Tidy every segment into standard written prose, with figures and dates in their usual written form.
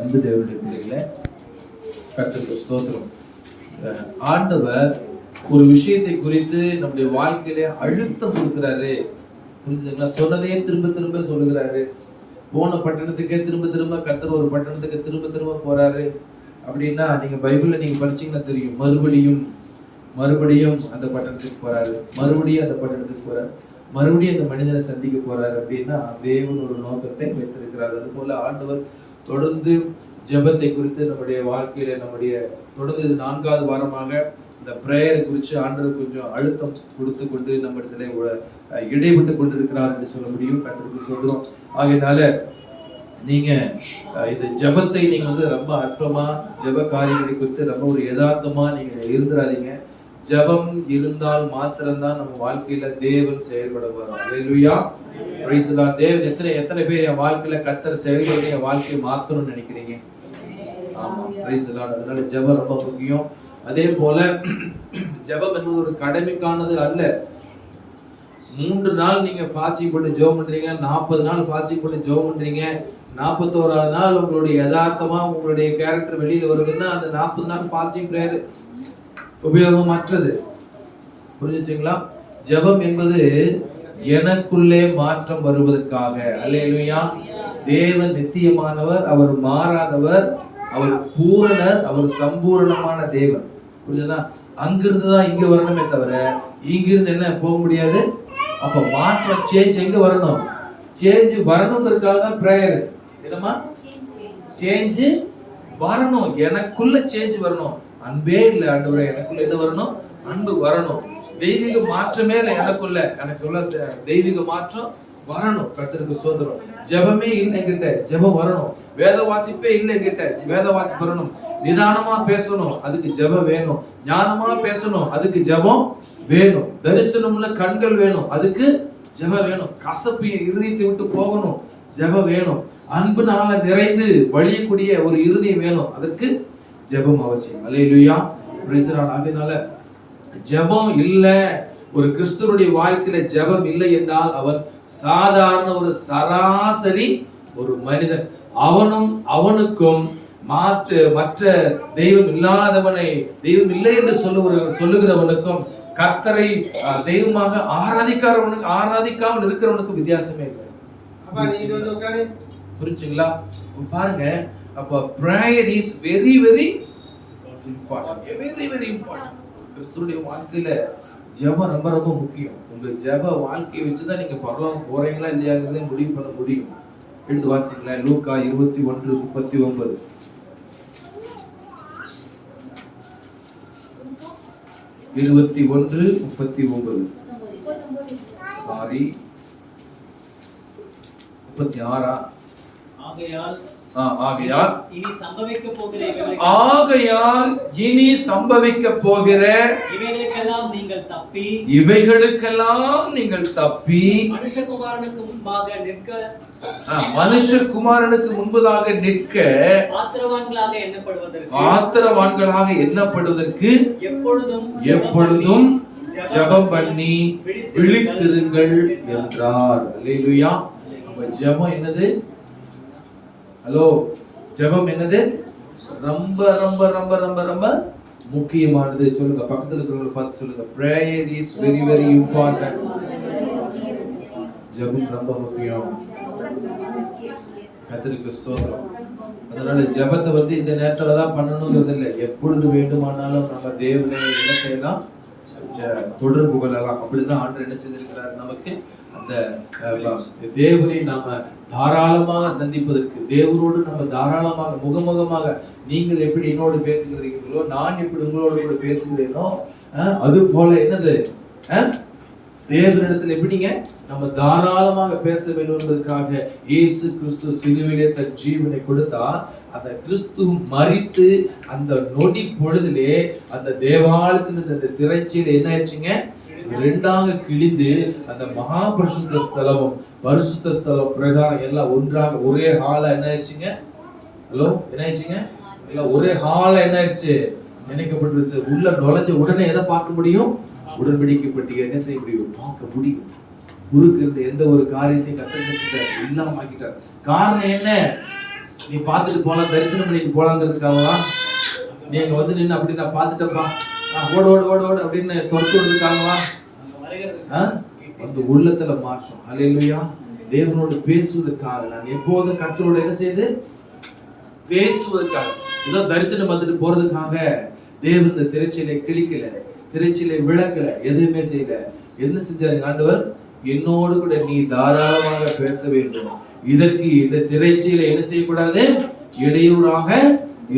அன்பு தேவனுடைய பிள்ளைகளை, கர்த்தருக்கு ஸ்தோத்திரம். ஆண்டவர் ஒரு விஷயத்தை குறித்து நம்முடைய வாழ்க்கையில அழுத்தம் கொடுக்கிறாரு. புரிஞ்சுங்களா? சொன்னதையே திரும்ப திரும்ப சொல்லுகிறாரு. போன பட்டணத்துக்கே திரும்ப திரும்ப கர்த்தர் ஒரு பட்டணத்துக்கு திரும்ப திரும்ப போறாரு அப்படின்னா, நீங்க பைபிள்ல நீங்க படிச்சீங்கன்னா தெரியும். மறுபடியும் அந்த பட்டணத்துக்கு போறாரு, மறுபடியும் அந்த பட்டணத்துக்கு போறாரு, மறுபடியும் அந்த மனிதனை சந்திக்க போறாரு. அப்படின்னா தேவன் ஒரு நோக்கத்தை வைத்திருக்கிறார். அது போல ஆண்டவர் தொடர்ந்து ஜெபத்தை குறித்து நம்முடைய வாழ்க்கையில தொடர்ந்து 4வது வாரமாக இந்த பிரேயரை குறித்து ஆண்டவர் கொஞ்சம் அழுத்தம் கொடுத்து கொண்டு நம்ம இடத்துல இடைவிட்டு கொண்டிருக்கிறார் என்று சொல்ல முடியும். கர்த்தருக்கு சொல்றோம். ஆகையினால நீங்க இந்த ஜெபத்தை நீங்க ரொம்ப அற்பமா ஜெப காரியங்களை குறித்து ரொம்ப ஒரு யதார்த்தமா நீங்க இருந்துடாதீங்க. ஜெபம் இருந்தால் மாத்திரம்தான் நம்ம வாழ்க்கையில தேவன் செயல்பட வரும். அல்லேலூயா, பிரைஸ் தி லார்ட். தேவன் எத்தனை பேர் என் வாழ்க்கையில கர்த்தர் செயல்பட என் வாழ்க்கையை மாத்தணும்னு நினைக்கிறீங்க? ஆமா, பிரைஸ் தி லார்ட். அதனால ஜெபம் ரொம்ப முக்கியம். அதே போல ஜெபம் என்பது ஒரு கடமைக்கானது அல்ல. 3 நாள் நீங்க ஃபாஸ்டிங் போட்டு ஜெபம் பண்றீங்க, 40 நாள் ஃபாஸ்டிங் போட்டு ஜெபம் பண்றீங்க, 41வது நாள் உங்களுடைய யதார்த்தமா உங்களுடைய கேரக்டர் வெளியில வருதுன்னா அந்த 40 நாள் ஃபாஸ்டிங் பிரேயர் உபயோகமற்றது. புரிஞ்சுச்சுங்களா? ஜெபம் என்பது எனக்குள்ளே மாற்றம் வருவதற்காக. அல்லேலூயா. தேவன் நித்தியமானவர், அவர் மாறாதவர், அவர் பூரணர், அவர் சம்பூரணமான தேவன். புரியுதா? அங்கிருந்து தான் இங்க வரணுமே தவிர இங்கிருந்து என்ன போக முடியாது. அப்ப மாற்றம், சேஞ்ச் எங்க வரணும்? சேஞ்ச் வரணுங்கிறதுக்காக தான் பிரேயர். என்னமா? சேஞ்ச் வரணும், எனக்குள்ள சேஞ்ச் வரணும். அன்பே இல்லை ஆண்டவரே, எனக்குள்ள என்ன வரணும்? அன்பு வரணும். தெய்வீக மாற்றமே இல்லை எனக்குள்ள தெய்வீக மாற்றம் வரணும். கர்த்தருக்கு ஸ்தோத்திரம். ஜெபமே இல்லை என்கிட்ட, ஜெபம் வரணும். வேத வாசிப்பே இல்லை என்கிட்ட, வேத வாசிப்பு வரணும். நிதானமா பேசணும், அதுக்கு ஜெபம் வேணும். ஞானமா பேசணும், அதுக்கு ஜெபம் வேணும். தரிசனம்ல கண்கள் வேணும், அதுக்கு ஜெபம் வேணும். கசப்பு இருதயத்தை விட்டு போகணும், ஜெபம் வேணும். அன்புனால நிறைந்து வழியக்கூடிய ஒரு இருதயம் வேணும், அதற்கு ஜெபம் அவசியம். அல்லேலூயா, பிரைஸ் தி லார்ட். அதனால ஜெபம் இல்ல, ஒரு கிறிஸ்துவனுடைய வாழ்க்கையில ஜெபம் இல்லை என்றால் அவன் சாதாரண ஒரு சராசரி ஒரு மனிதன். அவனுக்கும் மற்ற தெய்வம் இல்லாதவனை தெய்வம் இல்லை என்று சொல்லுகிறவனுக்கும் கர்த்தரை தெய்வமாக ஆராதிக்காமல் இருக்கிறவனுக்கும் வித்தியாசமே இல்லை. புரிஞ்சுங்களா? பாருங்க, அப்ப prayer is very very important, very very important. கிறிஸ்துவுடைய வாழ்க்கையில ஜெபம் ரொம்ப ரொம்ப முக்கியம். உங்க ஜெப வாழ்க்கையை வச்சுதான் நீங்க பரலோகம் போறீங்களா இல்லையாங்கிறதை முடிவு பண்ண முடியும். எடுத்து வாசிக்கலாம். லூக்கா 21:39. சாரி, 36. ஆகையால் இனி சம்பவிக்க போகிற இவைகளுக்கெல்லாம் நீங்கள் தப்பி மனுஷகுமாரனுக்கு முன்பதாக நிற்க ஆத்திரவான்களாக எண்ணப்படுவதற்கு எப்பொழுதும் ஜெபம் பண்ணி விழித்திருங்கள் என்றார். அல்லேலூயா. அப்ப ஜெபம் என்னது? ஹலோ, ஜெபம் என்னது? ரொம்ப ரொம்ப ரொம்ப ரொம்ப ரொம்ப முக்கியமானது. சொல்லுங்க, பக்கத்துல இருக்கிறவங்களை பார்த்து சொல்லுங்க, prayer is very very important. ஜெபம் ரொம்ப முக்கியம். கர்த்தருக்கு ஸ்தோத்திரம். அதனால ஜெபத்தை இந்த நேரத்துல தான் பண்ணணுங்கிறது இல்லை. எப்பொழுது வேண்டுமானாலும் நம்ம தேவனை என்ன செய்யலாம்? தொடர்பு கொள்ளலாம். அப்படிதான் ஆண்டவர் என்ன செய்திருக்கிறார் நமக்கு? அந்த தேவனை நாம தாராளமாக சந்திப்பதற்கு, தேவனோடு நம்ம தாராளமாக முகமுகமாக, நீங்கள் எப்படி என்னோடு பேசுகிறீர்களோ நான் எப்படி உங்களோடு கூட பேசுகிறேனோ அது போல என்னது தேவனிடத்தில் எப்படிங்க நம்ம தாராளமாக பேச வேண்டும் என்பதற்காக இயேசு கிறிஸ்து சிலுவையிலே தன் ஜீவனை கொடுத்தா, அந்த கிறிஸ்து மரித்து அந்த நொடி பொழுதிலே அந்த தேவாலயத்தில் அந்த திரைச்சீலை என்ன ஆச்சுங்க? 2ஆக கிழிந்து அந்த மகா பரிசுத்த ஸ்தலமும் பரிசுத்த ஸ்தலம் பிரகாரம் எல்லாம் ஒன்றாக ஒரே ஹாலா என்ன ஆயிடுச்சுங்க? ஹலோ, என்ன ஆயிடுச்சுங்க? எல்லாம் ஒரே ஹாலா என்ன ஆயிடுச்சு? நினைக்கப்பட்டிருச்சு. உள்ள நுழைஞ்ச உடனே எதை பார்க்க முடியும்? உடன்படிக்கை பட்டியை என்ன செய்ய முடியும்? பார்க்க முடியும். குருக்கு இருந்த எந்த ஒரு காரியத்தையும் கத்தர் இல்லாம ஆக்கிட்டார். காரணம் என்ன? நீ பார்த்துட்டு போலாம், தரிசனம் பண்ணிட்டு போலாங்கிறதுக்காகவா? நீ அங்க வந்து நின்று அப்படி நான் பார்த்துட்டப்பா ஓடு ஓடு ஓடு ஓடு அப்படின்னு துரத்து விடுறதுக்காகவா? அந்த உள்ளத்துல மாற்றம். அல்லேலூயா. தேவனோடு பேசுவதற்காக, நான் எப்போதும் கர்த்தரோட என்ன செய்து பேசுவதற்காக, ஏதோ தரிசனம் வந்துட்டு போறதுக்காக தேவன் இந்த திரைச்சீலை கிழிக்கல, திரைச்சீலை விளக்கல, எதுவுமே செய்யல. என்ன செஞ்சாருங்க ஆண்டவர்? என்னோடு கூட நீ தாராளமாக பேச வேண்டும். இதற்கு இந்த திரைச்சீலை என்ன செய்யக்கூடாது? இடையூறாக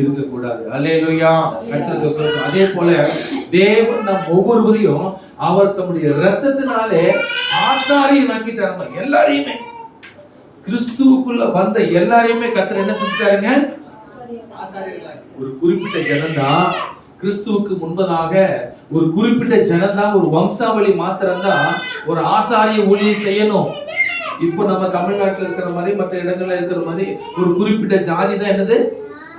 இருக்கக்கூடாது. அல்லேலூயா. கர்த்தருக்கு ஸ்தோத்திரம். அதே போல தேவன் நம் ஒவ்வொருவரையும் அவர் தம்முடைய இரத்தத்தினாலே ஆசாரியன் ஆக்கிட்டாருமா. எல்லாரையுமே கிறிஸ்துவுக்குள்ள வந்த எல்லாரையுமே கர்த்தர் என்ன செஞ்சிட்டாருங்க? ஒரு குறிப்பிட்ட ஜனம்தான் கிறிஸ்துவுக்கு முன்பதாக, ஒரு குறிப்பிட்ட ஜனம்தான், ஒரு வம்சாவளி மாத்திரம்தான் ஒரு ஆசாரிய ஊழியம் செய்யணும். இப்போ நம்ம தமிழ்நாட்டில் இருக்கிற மாதிரி மற்ற இடங்கள்ல இருக்கிற மாதிரி ஒரு குறிப்பிட்ட ஜாதி தான் என்னது,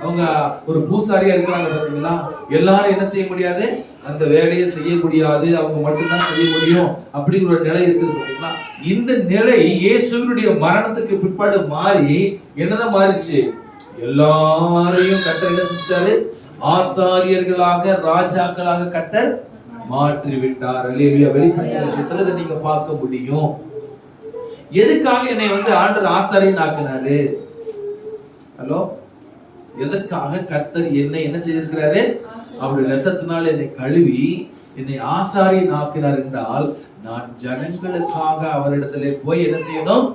அவங்க ஒரு பூசாரியா இருக்கிறாங்க பாத்தீங்களா? எல்லாரும் என்ன செய்ய முடியாது, அந்த வேலையை செய்ய முடியாது, அவங்க மட்டும்தான் செய்ய முடியும் அப்படிங்கிற ஒரு நிலை இருக்குது பாத்தீங்களா? இந்த நிலை இயேசுவினுடைய மரணத்துக்கு பிற்பாடு மாறி என்னதான் மாறிச்சு? எல்லாரையும் கர்த்தர் என்ன செஞ்சாரு? ஆசாரியர்களாக, ராஜாக்களாக கர்த்தர் மாற்றி விட்டார். அல்லேலூயா. வெளிப்படையான விஷயத்துல நீங்க பார்க்க முடியும். எதுக்காக என்னை வந்து ஆண்டவர் ஆசாரியன் ஆக்கினாரு? ஹலோ, எதற்காக கர்த்தர் என்னை என்ன செய்திருக்கிறாரு? அவருடைய இரத்தத்தினால் என்னை கழுவி என்னை ஆசாரியன் ஆக்கினார் என்றால், நான் ஜனங்களுக்காக அவரிடத்திலே போய் என்ன செய்யணும்?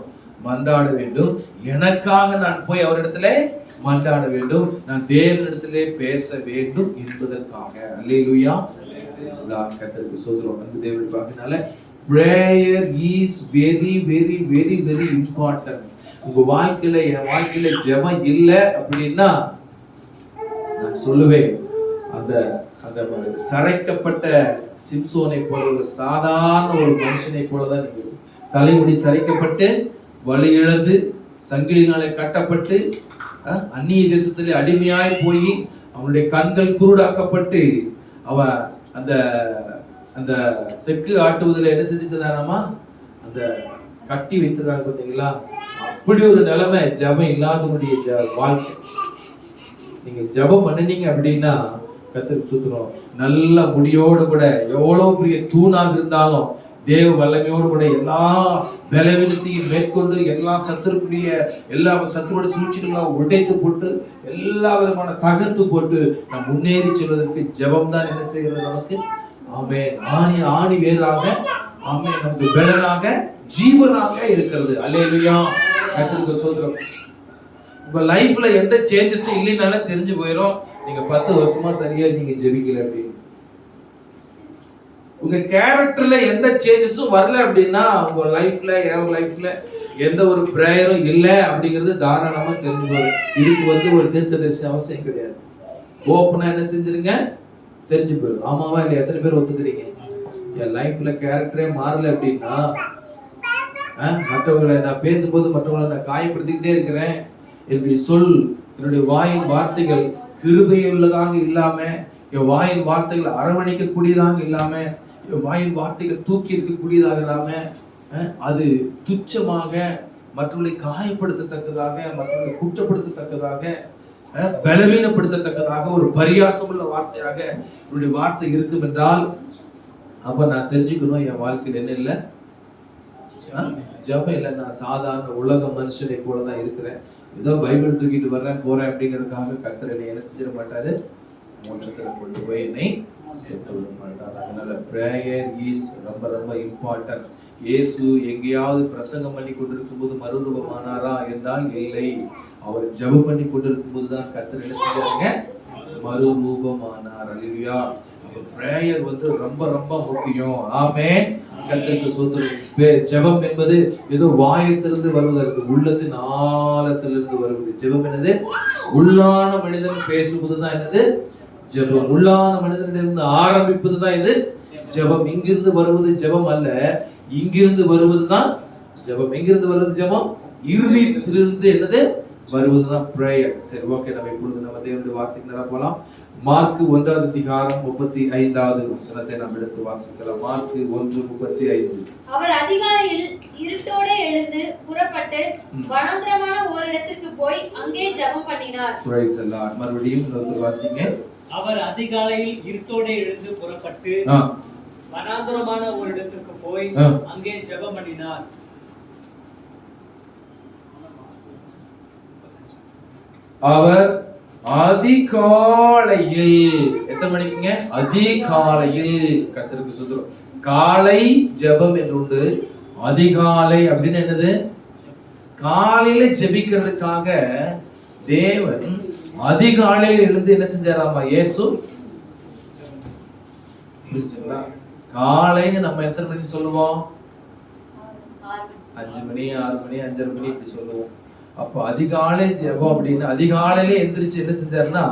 மன்றாட வேண்டும். எனக்காக நான் போய் அவரிடத்திலே மன்றாட வேண்டும். நான் தேவனிடத்திலே பேச வேண்டும் என்பதற்காக. அல்லேலூயா. கர்த்தருக்கு ஸ்தோத்திரம். அன்பு தேவனுடைய வாக்கினால prayer is very very very very important. உங்க வாழ்க்கையில, என் வாழ்க்கையில ஜெபம் இல்ல அப்படின்னா நான் சொல்லுவேன், அந்த அந்த சரைக்கப்பட்ட சிம்சோனை போல ஒரு சாதாரண ஒரு மனுஷனை போலதான் நீங்க. தலைமுடி சரைக்கப்பட்டு, வலி இழந்து, சங்கிலினாலே கட்டப்பட்டு, அந்நிய தேசத்திலே அடிமையாய் போய், அவனுடைய கண்கள் குருடாக்கப்பட்டு, அவ அந்த அந்த செக்கு ஆட்டுவதில் என்ன செஞ்சுட்டுதானமா அந்த கட்டி வைத்திருக்காங்க பார்த்தீங்களா? அப்படி ஒரு நிலைமை ஜபம் இல்லாதவனுடைய வாழ்க்கை. நீங்க ஜபம் பண்ணினீங்க அப்படின்னா கர்த்தருக்கு ஸ்தோத்திரம், நல்ல முடியோடு கூட, எவ்வளவு பெரிய தூணாக இருந்தாலும் தேவ வல்லமையோடு கூட எல்லா பலவீனத்தையும் மேற்கொண்டு, எல்லா சத்துருடைய சூழ்ச்சிகளாக உடைத்து போட்டு, எல்லா விதமான தகர்த்து போட்டு நாம் முன்னேறி செல்வதற்கு ஜபம் தான் என்ன செய்வது நமக்கு? ஆமென். ஆணி வேறாக, ஆமென், நமக்கு பலனாக, ஜீவனாக இருக்கிறது. அல்லேலூயா. கர்த்தருக்கு ஸ்தோத்திரம். உங்க லைஃப்ல எந்த சேஞ்சஸும் இல்லைனாலும் தெரிஞ்சு போயிடும், நீங்க 10 வருஷமா சரியா நீங்க ஜெபிக்கல அப்படின்னு. உங்க கேரக்டர்ல எந்த சேஞ்சஸும் வரல அப்படின்னா, உங்க லைஃப்ல எந்த ஒரு பிரேயரும் இல்லை அப்படிங்கிறது தாராளமா தெரிஞ்சு போயிடும். இதுக்கு வந்து ஒரு தீர்க்கதரிசி அவசியம் கிடையாது. ஓப்பனா என்ன செஞ்சிருங்க? தெரிஞ்சு போயிடும். ஆமாவா இல்லை? எத்தனை பேர் ஒத்துக்கிறீங்க? என் லைஃப்ல கேரக்டரே மாறல அப்படின்னா, மற்றவங்களை நான் பேசும்போது மற்றவங்களை நான் காயப்படுத்திக்கிட்டே இருக்கிறேன், என்னுடைய சொல், என்னுடைய வாயின் வார்த்தைகள் கிருபையுள்ளதாக இல்லாம, என் வாயின் வார்த்தைகள் அரவணைக்க கூடியதாக இல்லாம, என் வாயின் வார்த்தைகள் தூக்கி இருக்கக்கூடியதாக இல்லாம, அது துச்சமாக, மற்றவர்களை காயப்படுத்தத்தக்கதாக, மற்றவர்களை குற்றப்படுத்தத்தக்கதாக, பலவீனப்படுத்தத்தக்கதாக, ஒரு பரியாசம் உள்ள வார்த்தையாக என்னுடைய வார்த்தை இருக்கும் என்றால், அப்ப நான் தெரிஞ்சுக்கணும் என் வாழ்க்கையில் என்ன இல்லை? ஜபம் இல்லை. நான் சாதாரண உலக மனுஷனை போலதான் இருக்கிறேன். ஏதோ பைபிள் தூக்கிட்டு வர்றேன் போறேன் அப்படிங்கிறதுக்காக கர்த்தர் என்னை என்ன செஞ்சிட மாட்டாரு? மோட்சத்துல கொண்டு போய் என்னை சேர்த்து விட மாட்டார். அதனால பிரேயர் இஸ் ரொம்ப ரொம்ப இம்பார்ட்டன்ட். இயேசு எங்கேயாவது பிரசங்கம் பண்ணி கொண்டிருக்கும் போது மறுரூபமானாரா என்றால் இல்லை. அவர் ஜெபம் பண்ணி கொண்டிருக்கும் போதுதான் கர்த்தர் என்ன செஞ்சாருங்க? மறுரூபமானார். அல்லேலூயா. பிரேயர் வந்து ரொம்ப ரொம்ப முக்கியம். ஆமென். கர்த்தருக்கு ஸ்தோத்திரம். ஜெபம் என்பது ஏதோ வாயத்திலிருந்து வருவதற்கு, உள்ளத்தின் ஆழத்திலிருந்து வருவது. ஜெபம் என்னது? உள்ளான மனிதன் பேசுவதுதான் என்னது? ஜெபம். உள்ளான மனிதனிலிருந்து ஆரம்பிப்பதுதான் இது ஜெபம். இங்கிருந்து வருவது ஜெபம் அல்ல, இங்கிருந்து வருவதுதான் ஜெபம். எங்கிருந்து வருவது ஜெபம்? இருதயத்திலிருந்து என்னது? வருவதுதான் பிரேயர். சரி, ஓகே, நம்ம இப்பொழுது நம்ம தேவனுடைய வார்த்தைக்கு நேரா போலாம். மார்க் 1:35 வசனத்தை நாம் எடுத்து வாசிக்கலாம். மார்க் 1:35. அவர் அதிகாலையில் இருட்டோடே எழுந்து புறப்பட்டு வனாந்திரமான ஓரிடத்திற்கு போய் அங்கே ஜெபம் பண்ணினார். Price the Lord. மறுபடியும் இன்னொரு வாசிங்க. அவர் அதிகாலையில் இருட்டோடே எழுந்து புறப்பட்டு வனாந்திரமான ஓரிடத்திற்கு போய் அங்கே ஜெபம் பண்ணினார். அவர் அதிகாலையில், எத்தனை மணிக்குங்க? அதிகாலையில். கர்த்தருக்கு ஸ்தோத்திரம். காலை ஜெபம் என்று உண்டு, அதிகாலை அப்படின்னு என்னது? காலையில ஜெபிக்கிறதுக்காக தேவன் அதிகாலையில் எழுந்து என்ன செஞ்சாராமா இயேசு? புரிஞ்சுங்களா? காலைன்னு நம்ம எத்தனை மணிக்கு சொல்லுவோம்? 5 மணி, 6 மணி, 5:30 மணி இப்படி சொல்லுவோம். அப்போ அதிகாலை ஜெபம் அப்படின்னு அதிகாலையிலே எந்திரிச்சு என்ன செஞ்சாருன்னா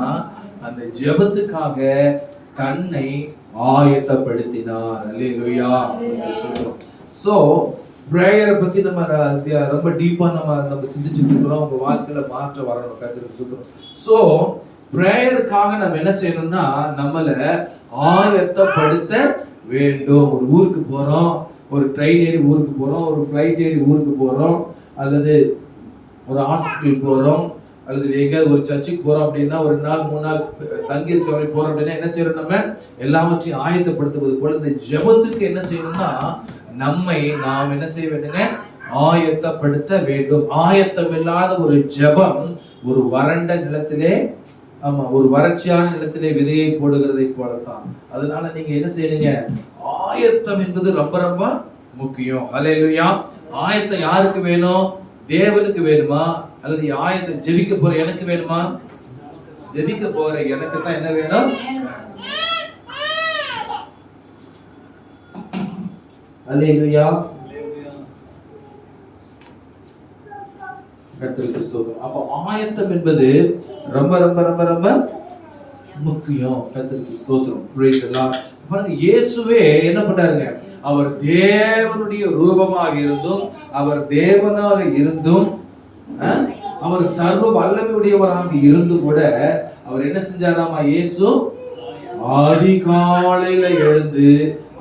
அந்த ஜெபத்துக்காக தன்னை ஆயத்தப்படுத்தினார். அல்லேலூயா. சோ பிரேயரை பத்தி நம்ம ரொம்ப டீப்பா நம்ம சிந்திச்சுட்டு இருக்கிறோம். உங்க வாழ்க்கையில மாற்றம் வரணும். கர்த்தருக்கு ஸ்தோத்திரம். சோ பிரேயருக்காக நம்ம என்ன செய்யணும்னா நம்மள ஆயத்தப்படுத்த வேண்டும். ஒரு ஊருக்கு போறோம், ஒரு ட்ரெயின் ஏறி ஊருக்கு போறோம், ஒரு ஃப்ளைட் ஏறி ஊருக்கு போறோம், அல்லது ஒரு ஹாஸ்பிட்டல் போறோம், அல்லது எங்கேயாவது ஒரு சர்ச்சுக்கு போறோம் அப்படின்னா ஒரு நாள் 3 நாள் தங்கி இருக்க போறோம் அப்படின்னா என்ன செய்யறோம்? நம்ம எல்லாவற்றையும் ஆயத்தப்படுத்துவது போல இந்த ஜெபத்துக்கு என்ன செய்யணும்னா நம்மை நாம் என்ன செய்ய வேண்டுங்க? ஆயத்தப்படுத்த வேண்டும். ஆயத்தம் இல்லாத ஒரு ஜெபம் ஒரு வறண்ட நிலத்திலே, ஆமா, ஒரு வறட்சியான நிலத்திலே விதையை போடுகிறதை போலத்தான். அதனால நீங்க என்ன செய்யணுங்க? ஆயத்தம் என்பது ரொம்ப ரொம்ப முக்கியம். ஹல்லேலூயா. ஆயத்தம் யாருக்கு வேணும்? தேவனுக்கு வேணுமா? அல்லது ஆயத்தம் ஜெபிக்க போற எனக்கு வேணுமா? ஜெபிக்க போற எனக்கு தான் என்ன வேணும்? அல்லேலூயா. கர்த்தருக்கு ஸ்தோத்திரம். அப்ப ஆயத்தம் என்பது ரொம்ப ரொம்ப ரொம்ப ரொம்ப முக்கியம். கர்த்தருக்கு ஸ்தோத்திரம். Price the Lord. பாருங்க, இயேசுவே என்ன பண்ணாருங்க? அவர் தேவனுடைய ரூபமாக இருந்தும், அவர் தேவனாக இருந்தும், அவர் சர்வ வல்லமையுடையவராக இருந்தும் கூட அவர் என்ன செஞ்சாராமா? இயேசு அதிகாலையில எழுந்து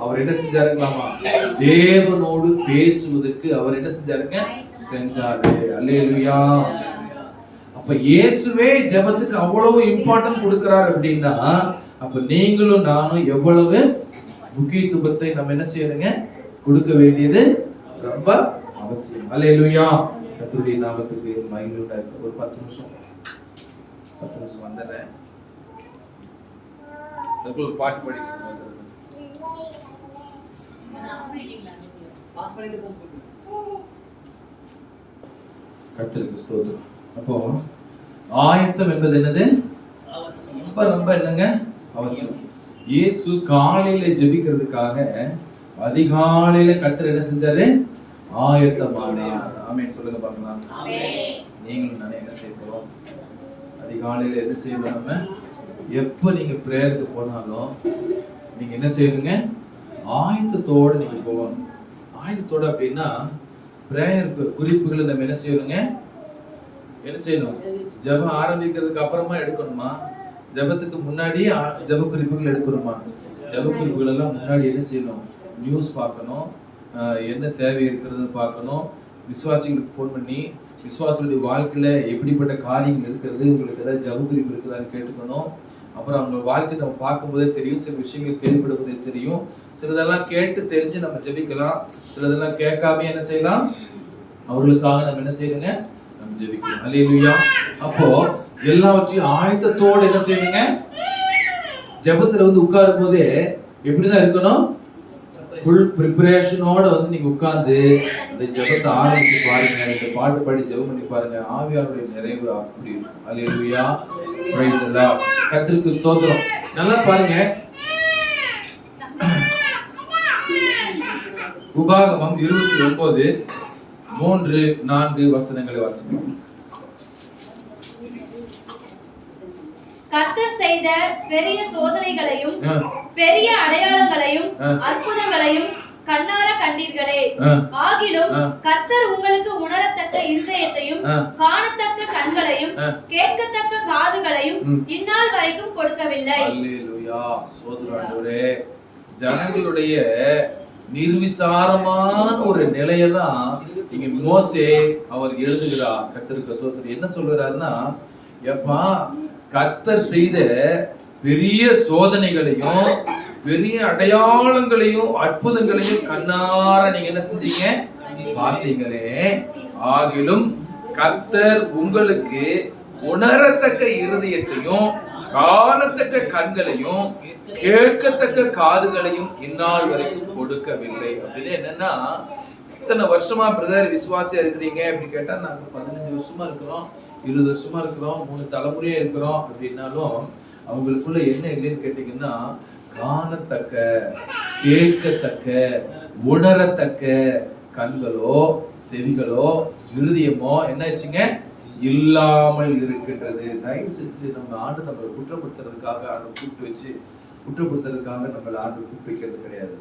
அவர் என்ன செஞ்சாருங்களாமா? தேவனோடு பேசுவதற்கு அவர் என்ன செஞ்சாருங்க? சென்றாரு. அல்லேலூயா. அப்ப இயேசுவே ஜெபத்துக்கு அவ்வளவு இம்பார்ட்டன்ட் கொடுக்கிறார் அப்படின்னா அப்ப நீங்களும் நானும் எவ்வளவு முக்கியத்துவத்தை நம்ம என்ன செய்யணுங்க? கொடுக்க வேண்டியது ரொம்ப அவசியம். அல்லேலூயா. கர்த்தருடைய நாமத்துக்கு மகிமை உண்டாகட்டும். ஒரு 10 நிமிஷம் வந்துடுறேன். ஒரு பாட்டு படிக்கிறேன். கர்த்தருக்கு ஸ்தோத்திரம். அப்போ ஆயத்தம் என்பது என்னது? ரொம்ப ரொம்ப என்னங்க? அவசியம். இயேசு காலையில ஜெபிக்கிறதுக்காக அதிகாலையில கர்த்தர் என்ன செஞ்சாரு? ஆயத்தமானார். ஆமென் சொல்லுங்க பார்க்கலாம். ஆமென். நீங்களும் நானே என்ன செய்ய போறோம்? அதிகாலையில என்ன செய்யணும்? நம்ம எப்ப நீங்க பிரேயருக்கு போனாலும் நீங்க என்ன செய்யணுங்க? ஆயத்தத்தோட நீங்க போகணும். ஆயத்தத்தோட அப்படின்னா பிரேயருக்கு குறிப்புகளை நம்ம என்ன செய்யணுங்க? என்ன செய்யணும்? ஜெபம் ஆரம்பிக்கிறதுக்கு அப்புறமா எடுக்கணுமா? ஜெபத்துக்கு முன்னாடி ஜெப குறிப்புகள் எடுக்கணுமா? ஜெப குறிப்புகள் எல்லாம் முன்னாடி என்ன செய்யணும்? நியூஸ் பார்க்கணும், என்ன தேவை இருக்கிறது பார்க்கணும், விசுவாசிகளுக்கு ஃபோன் பண்ணி விசுவாசிகளுடைய வாழ்க்கையில எப்படிப்பட்ட காரியங்கள் இருக்கிறது, உங்களுக்கு ஏதாவது ஜெப குறிப்பு இருக்குதான்னு கேட்டுக்கணும். அப்புறம் அவங்க வாழ்க்கை நம்ம பார்க்கும்போதே தெரியும், சில விஷயங்கள் கேள்விப்படுவதே தெரியும். சிலதெல்லாம் கேட்டு தெரிஞ்சு நம்ம ஜெபிக்கலாம், சிலதெல்லாம் கேட்காம என்ன செய்யலாம்? அவர்களுக்காக நம்ம என்ன செய்யணுங்க? நம்ம ஜெபிக்கணும். அல்லேலூயா. அப்போ எல்லாவற்றையும் ஆயத்தத்தோட என்ன செய்யணுங்க? ஜெபத்துல உட்காரும் போதே எப்படிதான் இருக்கணும்? ஃபுல் ப்ரிப்பரேஷனோட நீங்க உட்கார்ந்து இந்த ஜெபத்தை ஆரம்பிச்சு பாருங்க, இந்த பாட்டு பாடி ஜெபம் பண்ணி பாருங்க. ஆவியாருடைய நிறைவு அப்படி இருக்கும். அல்லேலூயா. Praise the lord. கர்த்தருக்கு ஸ்தோத்திரம். நல்லா பாருங்க, உபாகமம் 29:3-4 வசனங்களை வாசிப்போம். கர்த்தர் செய்த பெரிய சோதனைகளையும் பெரிய அடையாளங்களையும் அற்புதங்களையும் கண்ணார கண்டீர்களே. ஆகிலும் கர்த்தர் உங்களுக்கு உணரத்தக்க இருதயத்தையும் காணத்தக்க கண்களையும் கேட்கத்தக்க காதுகளையும் இந்நாள் வரைக்கும் கொடுக்கவில்லை. அல்லேலூயா. ஸ்தோத்திரம் ஆண்டவரே. ஜனங்களுடைய நிர்விசாரமான ஒரு நிலையதான் இங்க மோசே அவர் எழுதுகிறார். கர்த்தருக்கு ஸ்தோத்திரம். என்ன சொல்றாருன்னா, எப்பா கர்த்தர் செய்த பெரிய சோதனைகளையும் பெரிய அடையாளங்களையும் அற்புதங்களையும் கண்ணார நீங்க என்ன செஞ்சீங்க, பார்த்தீங்களே. ஆகிலும் கர்த்தர் உங்களுக்கு உணரத்தக்க இருதயத்தையும் காணத்தக்க கண்களையும் கேட்கத்தக்க காதுகளையும் இந்நாள் வரைக்கும் கொடுக்கவில்லை. அப்படின்னு என்னன்னா, இத்தனை வருஷமா பிரதர் விசுவாசியா இருக்கிறீங்க அப்படின்னு கேட்டா, நாங்க 15 வருஷமா இருக்கிறோம், 20 வருஷமா இருக்கிறோம், 3 தலைமுறையா இருக்கிறோம் அப்படின்னாலும் அவங்களுக்குள்ள என்ன இல்லைன்னு கேட்டீங்கன்னா, காணத்தக்க கேட்கத்தக்க உணரத்தக்க கண்களோ செவிகளோ இருதயமோ என்ன ஆச்சுங்க, இல்லாமல் இருக்கின்றது. தயவு செஞ்சு நம்ம ஆண்டு நம்மளை குற்றப்படுத்துறதுக்காக ஆண்டு கூப்பிட்டு வச்சு குற்றப்படுத்துறதுக்காக நம்மளை ஆண்டு கூப்பிட்டு வைக்கிறது கிடையாது.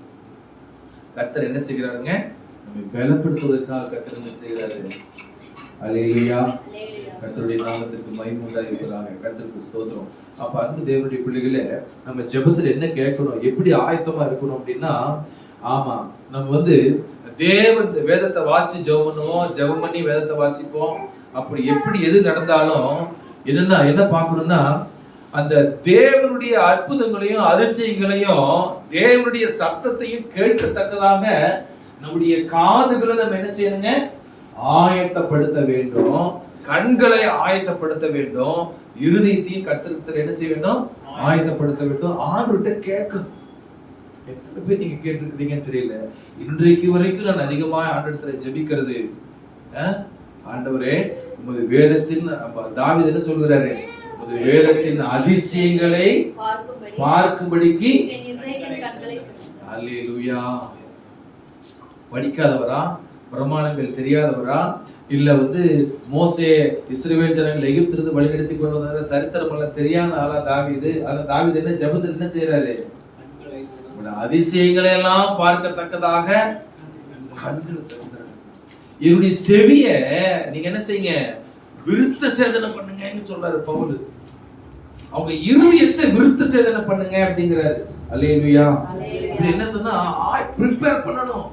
கர்த்தர் என்ன செய்கிறாருங்க, நம்ம பலப்படுத்துவதற்காக கர்த்தர் என்ன செய்கிறாரு. அல்லேலூயா. கர்த்தருடைய நாமத்திற்கு மகிமை உண்டாயிருப்பதாக. கர்த்தருக்கு ஸ்தோத்திரம். அப்ப அன்பு தேவனுடைய பிள்ளைகளே, நம்ம ஜெபத்துல என்ன கேட்கணும், எப்படி ஆயத்தமா இருக்கணும் அப்படின்னா, ஆமா நம்ம தேவன் வேதத்தை வாசி ஜெபம் பண்ணுவோம், ஜெபம் பண்ணி வேதத்தை வாசிப்போம். அப்படி எப்படி எது நடந்தாலும் என்ன பார்க்கணும்னா, அந்த தேவனுடைய அற்புதங்களையும் அதிசயங்களையும் தேவனுடைய சத்தத்தையும் கேட்கத்தக்கதாக நம்முடைய காதுகளை நம்ம என்ன செய்யணுங்க, ஆயத்தப்படுத்த வேண்டும். கண்களை ஆயத்தப்படுத்த வேண்டும். இருதயத்தையும் கர்த்தருக்கு என்ன செய்ய வேண்டும், ஆயத்தப்படுத்த வேண்டும். ஆண்டவர்கிட்ட கேட்கணும். எத்தனை பேர் நீங்க கேட்டிருக்கிறீங்கன்னு தெரியல. இன்றைக்கு வரைக்கும் நான் அதிகமா ஆண்டவரிடத்துல ஜெபிக்கிறது, ஆண்டவரே உமது வேதத்தின், தாவீது என்ன சொல்கிறாரு, உமது வேதத்தின் அதிசயங்களை பார்க்கும்படிக்கு. அல்லேலூயா. படிக்காதவரா, பிரமாணங்கள் தெரியாதவரா, இல்ல மோசே இஸ்ரவேல் ஜனங்களை எகிப்திலிருந்து வழிநடத்தி கொண்டு வந்த சரித்திரம் எல்லாம் தெரியாத ஆளா தாவீது. அந்த தாவீது என்ன ஜெபத்தில் என்ன செய்யறாரு, அதிசயங்களை எல்லாம் பார்க்கத்தக்கதாக கண்கள் திறந்தாரு. இவருடைய செவிய நீங்க என்ன செய்யுங்க, விருத்த சேதனை பண்ணுங்கன்னு சொல்றாரு பவுல். அவங்க இருதயத்தை விருத்த சேதனை பண்ணுங்க அப்படிங்கிறாரு. அல்லேலூயா. என்ன சொன்னா, ப்ரிப்பேர் பண்ணணும்.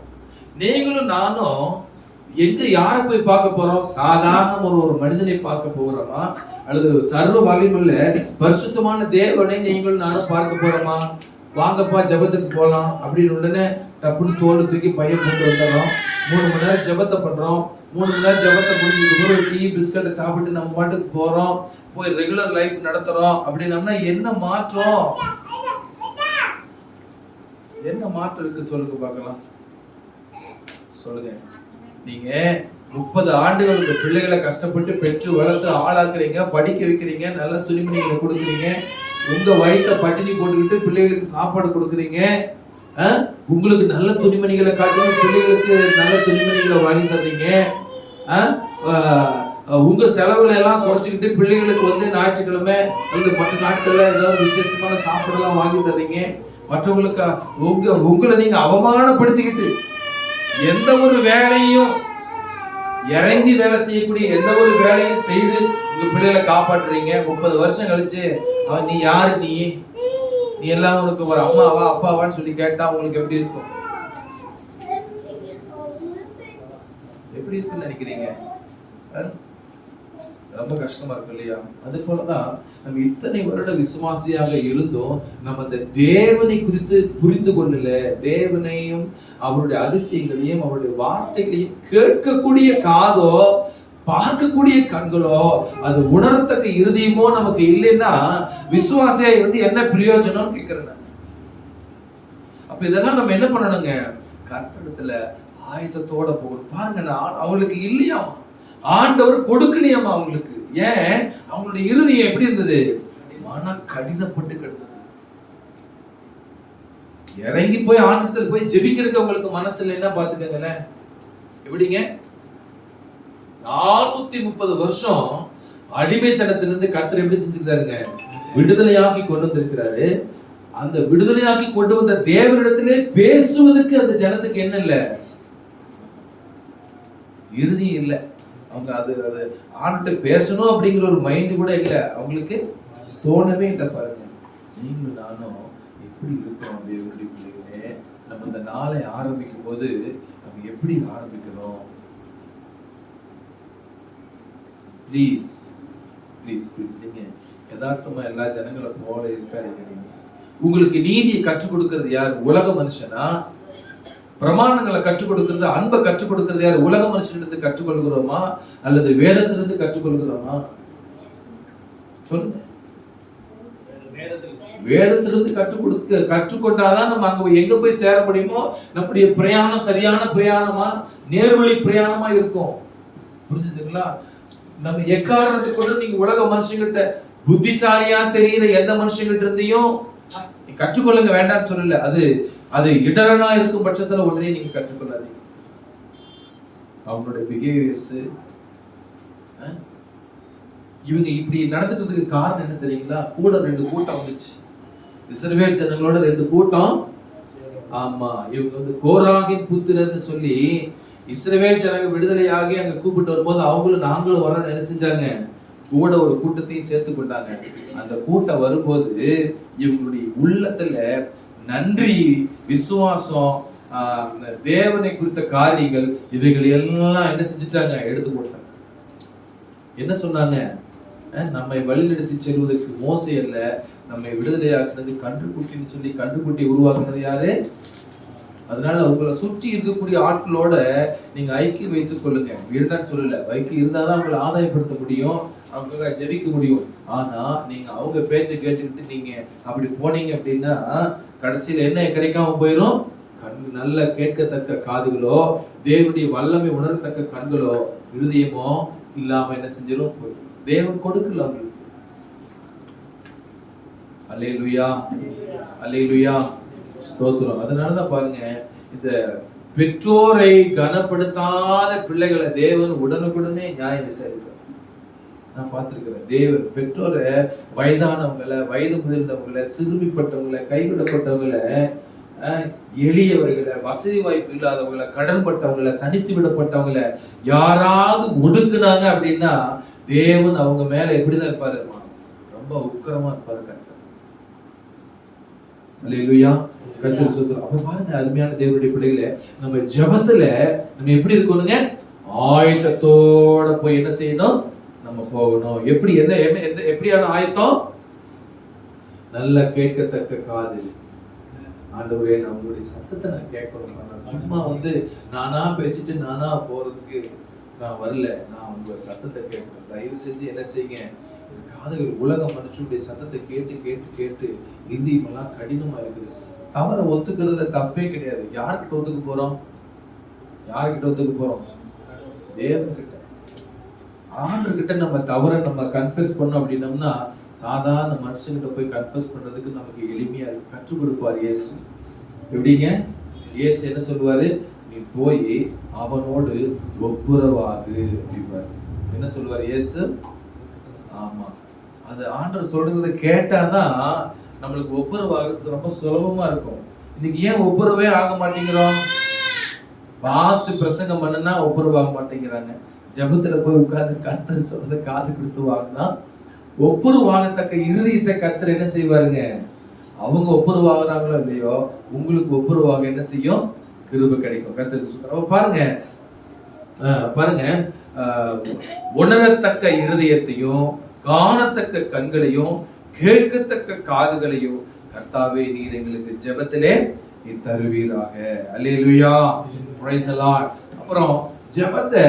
நீங்களும் நானும் எங்க யாரை போய் பார்க்க போறோம், சாதாரண ஒரு மனிதனை பார்க்க போகிறோமா, அல்லது சர்வ வலிமையுள்ள பரிசுத்தமான தேவனை நீங்களும் நானும் பார்க்க போறோமா? வாங்கப்பா ஜெபத்துக்கு போலாம் அப்படின்னு உடனே டப்புன்னு தோல் தூக்கி பையன் போட்டு வந்துடுறோம். 3 மணி நேரம் ஜெபத்தை பண்றோம். 3 மணி நேரம் ஜெபத்தை முடிஞ்சு ஒரு டீ பிஸ்கட்டை சாப்பிட்டு நம்ம பாட்டுக்கு போறோம், போய் ரெகுலர் லைஃப் நடத்துறோம். அப்படின்னம்னா என்ன மாற்றம், என்ன மாற்றம் இருக்கு சொல்லுங்க பார்க்கலாம். சொல்லுங்க. நீங்க 30 ஆண்டுகள் உங்க பிள்ளைகளை கஷ்டப்பட்டு பெற்று வளர்த்து ஆளாக்குறீங்க, படிக்க வைக்கிறீங்க, நல்ல துணிமணிகளை கொடுக்குறீங்க, உங்க வயிற்ற பட்டினி போட்டுக்கிட்டு பிள்ளைகளுக்கு சாப்பாடு கொடுக்குறீங்க. உங்களுக்கு நல்ல துணிமணிகளை காட்டணும், பிள்ளைகளுக்கு நல்ல துணிமணிகளை வாங்கி தர்றீங்க. உங்க செலவுகளை எல்லாம் குறைச்சிக்கிட்டு பிள்ளைகளுக்கு ஞாயிற்றுக்கிழமை அல்லது மற்ற நாட்கள்ல ஏதாவது விசேஷமான சாப்பாடெல்லாம் வாங்கி தர்றீங்க. மற்றவங்களுக்கு உங்களை நீங்க அவமானப்படுத்திக்கிட்டு எந்த ஒரு வேலையும் இறங்கி வேலை செய்யக்கூடிய எந்த ஒரு வேலையும் செய்து உங்க பிள்ளைகளை காப்பாற்றுறீங்க. 30 வருஷம் கழிச்சு அவன் நீ யாரு, நீ எல்லாம் உனக்கு ஒரு அம்மாவா அப்பாவான்னு சொல்லி கேட்டா உங்களுக்கு எப்படி இருக்கும், எப்படி இருக்குன்னு நினைக்கிறீங்க? ரொம்ப கஷ்டமா இருக்கு இல்லையா? அது போலதான் நம்ம இத்தனை வருட விசுவாசியாக இருந்தும் நம்ம அந்த தேவனை குறித்து புரிந்து கொள்ளல. தேவனையும் அவருடைய அதிசயங்களையும் அவருடைய வார்த்தைகளையும் கேட்கக்கூடிய காதோ பார்க்கக்கூடிய கண்களோ அது உணரத்தக்க இருதயமோ நமக்கு இல்லைன்னா விசுவாசியா இருந்து என்ன பிரயோஜனம் கேட்கிறேன். அப்ப இதெல்லாம் நம்ம என்ன பண்ணணுங்க, கர்த்தரிடத்துல ஆயத்தத்தோட போகணும். பாருங்க, அவங்களுக்கு இல்லையாமா, ஆண்டவர் கொடுக்கலையாமா அவங்களுக்கு. ஏன்? அவங்களுடைய இருதயம் எப்படி இருந்தது, மன கடினப்பட்டு கிடந்தது. இறங்கி போய் ஆண்டத்துல போய் ஜெபிக்கிறதுக்கு உங்களுக்கு மனசுல என்ன பாத்துக்கங்களேன். எப்படிங்க 430 வருஷம் அடிமைத்தனத்திலிருந்து கர்த்தர் எப்படி செஞ்சுக்கிறாருங்க, விடுதலையாக்கி கொண்டு வந்திருக்கிறாரு. அந்த விடுதலையாக்கி கொண்டு வந்த தேவனிடத்திலே பேசுவதற்கு அந்த ஜனத்துக்கு என்ன இல்ல, இறுதி இல்லை. அவங்க அது ஆண்கிட்ட பேசணும் அப்படிங்கிற ஒரு மைண்ட் கூட இல்லை, அவங்களுக்கு தோணவே இல்லை. பாருங்க, நீங்களும் நானும் எப்படி இருக்கிறோம் தேவனுடைய பிள்ளைகளே. நம்ம இந்த நாளை ஆரம்பிக்கும் போது நம்ம எப்படி ஆரம்பிக்கணும்? ப்ளீஸ் ப்ளீஸ் ப்ளீஸ், நீங்க யதார்த்தமா எல்லா ஜனங்களை போல இருக்காதீங்க. உங்களுக்கு நீதியை கற்றுக் கொடுக்கிறது யார்? உலக மனுஷனா? பிரமாணங்களை கற்றுக் கொடுக்கிறது, அன்பை கற்றுக் கொடுக்கிறது யார்? உலக மனுஷனிடத்து கற்றுக்கொள்கிறோமா அல்லது வேதத்திலிருந்து கற்றுக்கொள்கிறோமா? சொல்லுங்க. வேதத்திலிருந்து கற்றுக்கொண்டாதான் நம்ம அங்க எங்க போய் சேர முடியுமோ நம்முடைய பிரயாணம் சரியான பிரயாணமா, நேர்வழி பிரயாணமா இருக்கும். புரிஞ்சுதுங்களா? நம்ம எக்காரணத்தை கொண்டு நீங்க உலக மனுஷங்கிட்ட புத்திசாலியா தெரியுற எந்த மனுஷங்கிட்ட இருந்தையும் கற்றுக்கொள்ளுங்க, வேண்டாம்னு சொல்லல. அது இடரனா இருக்கும் பட்சத்துல உடனே நீங்க கற்றுக்கொள்ளாதீங்க. அவங்களுடைய பிஹேவியர்ஸ், இவங்க இப்படி நடந்துக்கிறதுக்கு காரணம் என்ன தெரியுங்களா? கூட 2 கூட்டம் வந்துச்சு, இஸ்ரவேல் ஜனங்களோட 2 கூட்டம். ஆமா, இவங்க கோராகின் புத்திரர்னு சொல்லி இஸ்ரவேல் ஜனங்க விடுதலையாகி அங்க கூப்பிட்டு வரும்போது அவங்களும் நாங்களும் வரோம்னு என்ன செஞ்சாங்க? கூட ஒரு கூட்டத்தையும் சேர்த்து கொண்டாங்க. அந்த கூட்டம் வரும்போது இவங்களுடைய உள்ளத்துல நன்றி, விசுவாசம், தேவனை குறித்த காரியங்கள் இவைகள் எல்லாம் என்ன செஞ்சுட்டாங்க? எடுத்து போட்டாங்க. என்ன சொன்னாங்க? நம்மை வழிநடத்தி செல்வதற்கு மோசே அல்ல, நம்மை விடுதலையாக்குனது கன்றுக்குட்டின்னு சொல்லி கன்றுக்குட்டி உருவாக்குனது யாரு? அதனால உங்களை சுற்றி இருக்கக்கூடிய ஆட்களோட நீங்க ஐக்கியம் வைத்துக் கொள்ளுங்க. வீடுதான் சொல்லல, வைக்க இருந்தாதான் அவங்களை ஆதாயப்படுத்த முடியும், அவங்க ஜெபிக்க முடியும். ஆனா நீங்க அவங்க பேச்சை கேட்டுக்கிட்டு நீங்க அப்படி போனீங்க அப்படின்னா கடைசியில என்ன கிடைக்காம போயிடும்? நல்ல கேட்கத்தக்க காதுகளோ, தேவனுடைய வல்லமை உணரத்தக்க கண்களோ, இருதயமோ இல்லாம என்ன செஞ்சிடும்? போயிடும். தேவன் கொடுக்கல அவங்களுக்கு. அல்லேலூயா, அல்லேலூயா, ஸ்தோத்திரம். அதனாலதான் பாருங்க, இந்த பெற்றோரை கனப்படுத்தாத பிள்ளைகளை தேவன் உடனுக்குடனே நியாயம் விசாரிக்கிறார். நான் பார்த்திருக்கிறேன். தேவன் பெற்றோரை, வயதானவங்களை, வயது முதிர்ந்தவங்களை, சிறுமிப்பட்டவங்களை, கைவிடப்பட்டவங்களை, எளியவர்களை, வசதி வாய்ப்பு இல்லாதவங்களை, கடன்பட்டவங்களை, தனித்து விடப்பட்டவங்களை யாராவது ஒடுக்குனாங்க அப்படின்னா தேவன் அவங்க மேல எப்படிதான் இருப்பாரு? ரொம்ப உக்கிரமா இருப்பாரு. அல்லேலூயா, கர்த்தருக்கு ஸ்தோத்திரம். அப்ப பாருங்க, அருமையான தேவனுடைய பிள்ளைகளே, நம்ம ஜெபத்துல நம்ம எப்படி இருக்கணுங்க? ஆயத்தத்தோட போய் என்ன செய்யணும்? நம்ம போகணும். எப்படி எப்படியான ஆயத்தம்? நல்ல கேட்கத்தக்க காது. ஆண்டவரே, நான் உங்களுடைய சத்தத்தை நான் கேட்கணும். நான் சும்மா நானா பேசிட்டு நானா போறதுக்கு நான் வரல. நான் உங்க சத்தத்தை கேட்கணும். தயவு செஞ்சு என்ன செய்யுங்க? காதுகள் உலக மனுஷனுடைய சத்தத்தை கேட்டு கேட்டு கேட்டு இதயமெல்லாம் கடினமா இருக்குது. தவற ஒத்துக்கிறதுல தப்பே கிடையாது. யார்கிட்ட ஒத்துக்க போறோம்? யார்கிட்ட ஒத்துக்க போறோம்? தேவன்கிட்ட. ஆண்டவர்கிட்ட நம்ம தவற நம்ம கன்ஃபெஸ் பண்ணோம் அப்படின்னோம்னா சாதாரண மனுஷங்கிட்ட போய் கன்ஃபெஸ் பண்றதுக்கு நமக்கு எளிமையா இருக்கு. கற்றுக் கொடுப்பார் இயேசு. எப்படிங்க? இயேசு என்ன சொல்லுவாரு? நீ போய் அவனோடு ஒப்புரவாகு அப்படிப்பாரு. என்ன சொல்லுவார் இயேசு? ஆமா, அது ஆண்டவர் சொல்றத கேட்டாதான் நம்மளுக்கு ஒப்புரவாகிறது ரொம்ப சுலபமா இருக்கும். இன்னைக்கு ஏன் ஒப்புரவே ஆக மாட்டேங்கிறோம்? பாஸ்ட் பிரசங்கம் பண்ணுனா ஒப்புரவாக மாட்டேங்கிறாங்க. ஜபத்துல போய் உட்கார்ந்து கர்த்தர் சொல்றத காது கொடுத்து வாங்கினா ஒப்புரவாகத்தக்க இருதயத்தை கர்த்தர் என்ன செய்வாருங்க? அவங்க ஒப்புரவாகிறாங்களோ இல்லையோ, உங்களுக்கு ஒப்புரவாக என்ன செய்யும்? கிருபை கிடைக்கும். கர்த்தருக்கு சொல்றோம். பாருங்க, உணரத்தக்க இருதயத்தையும், காணத்தக்க கண்களையும், கேட்கத்தக்க காதுகளையும் கர்த்தாவே நீர் எங்களுக்கு ஜெபத்திலே நீ தருவீராக. அல்லேலூயா, பிரைஸ் தி லார்ட். அப்புறம் ஜெபத்தை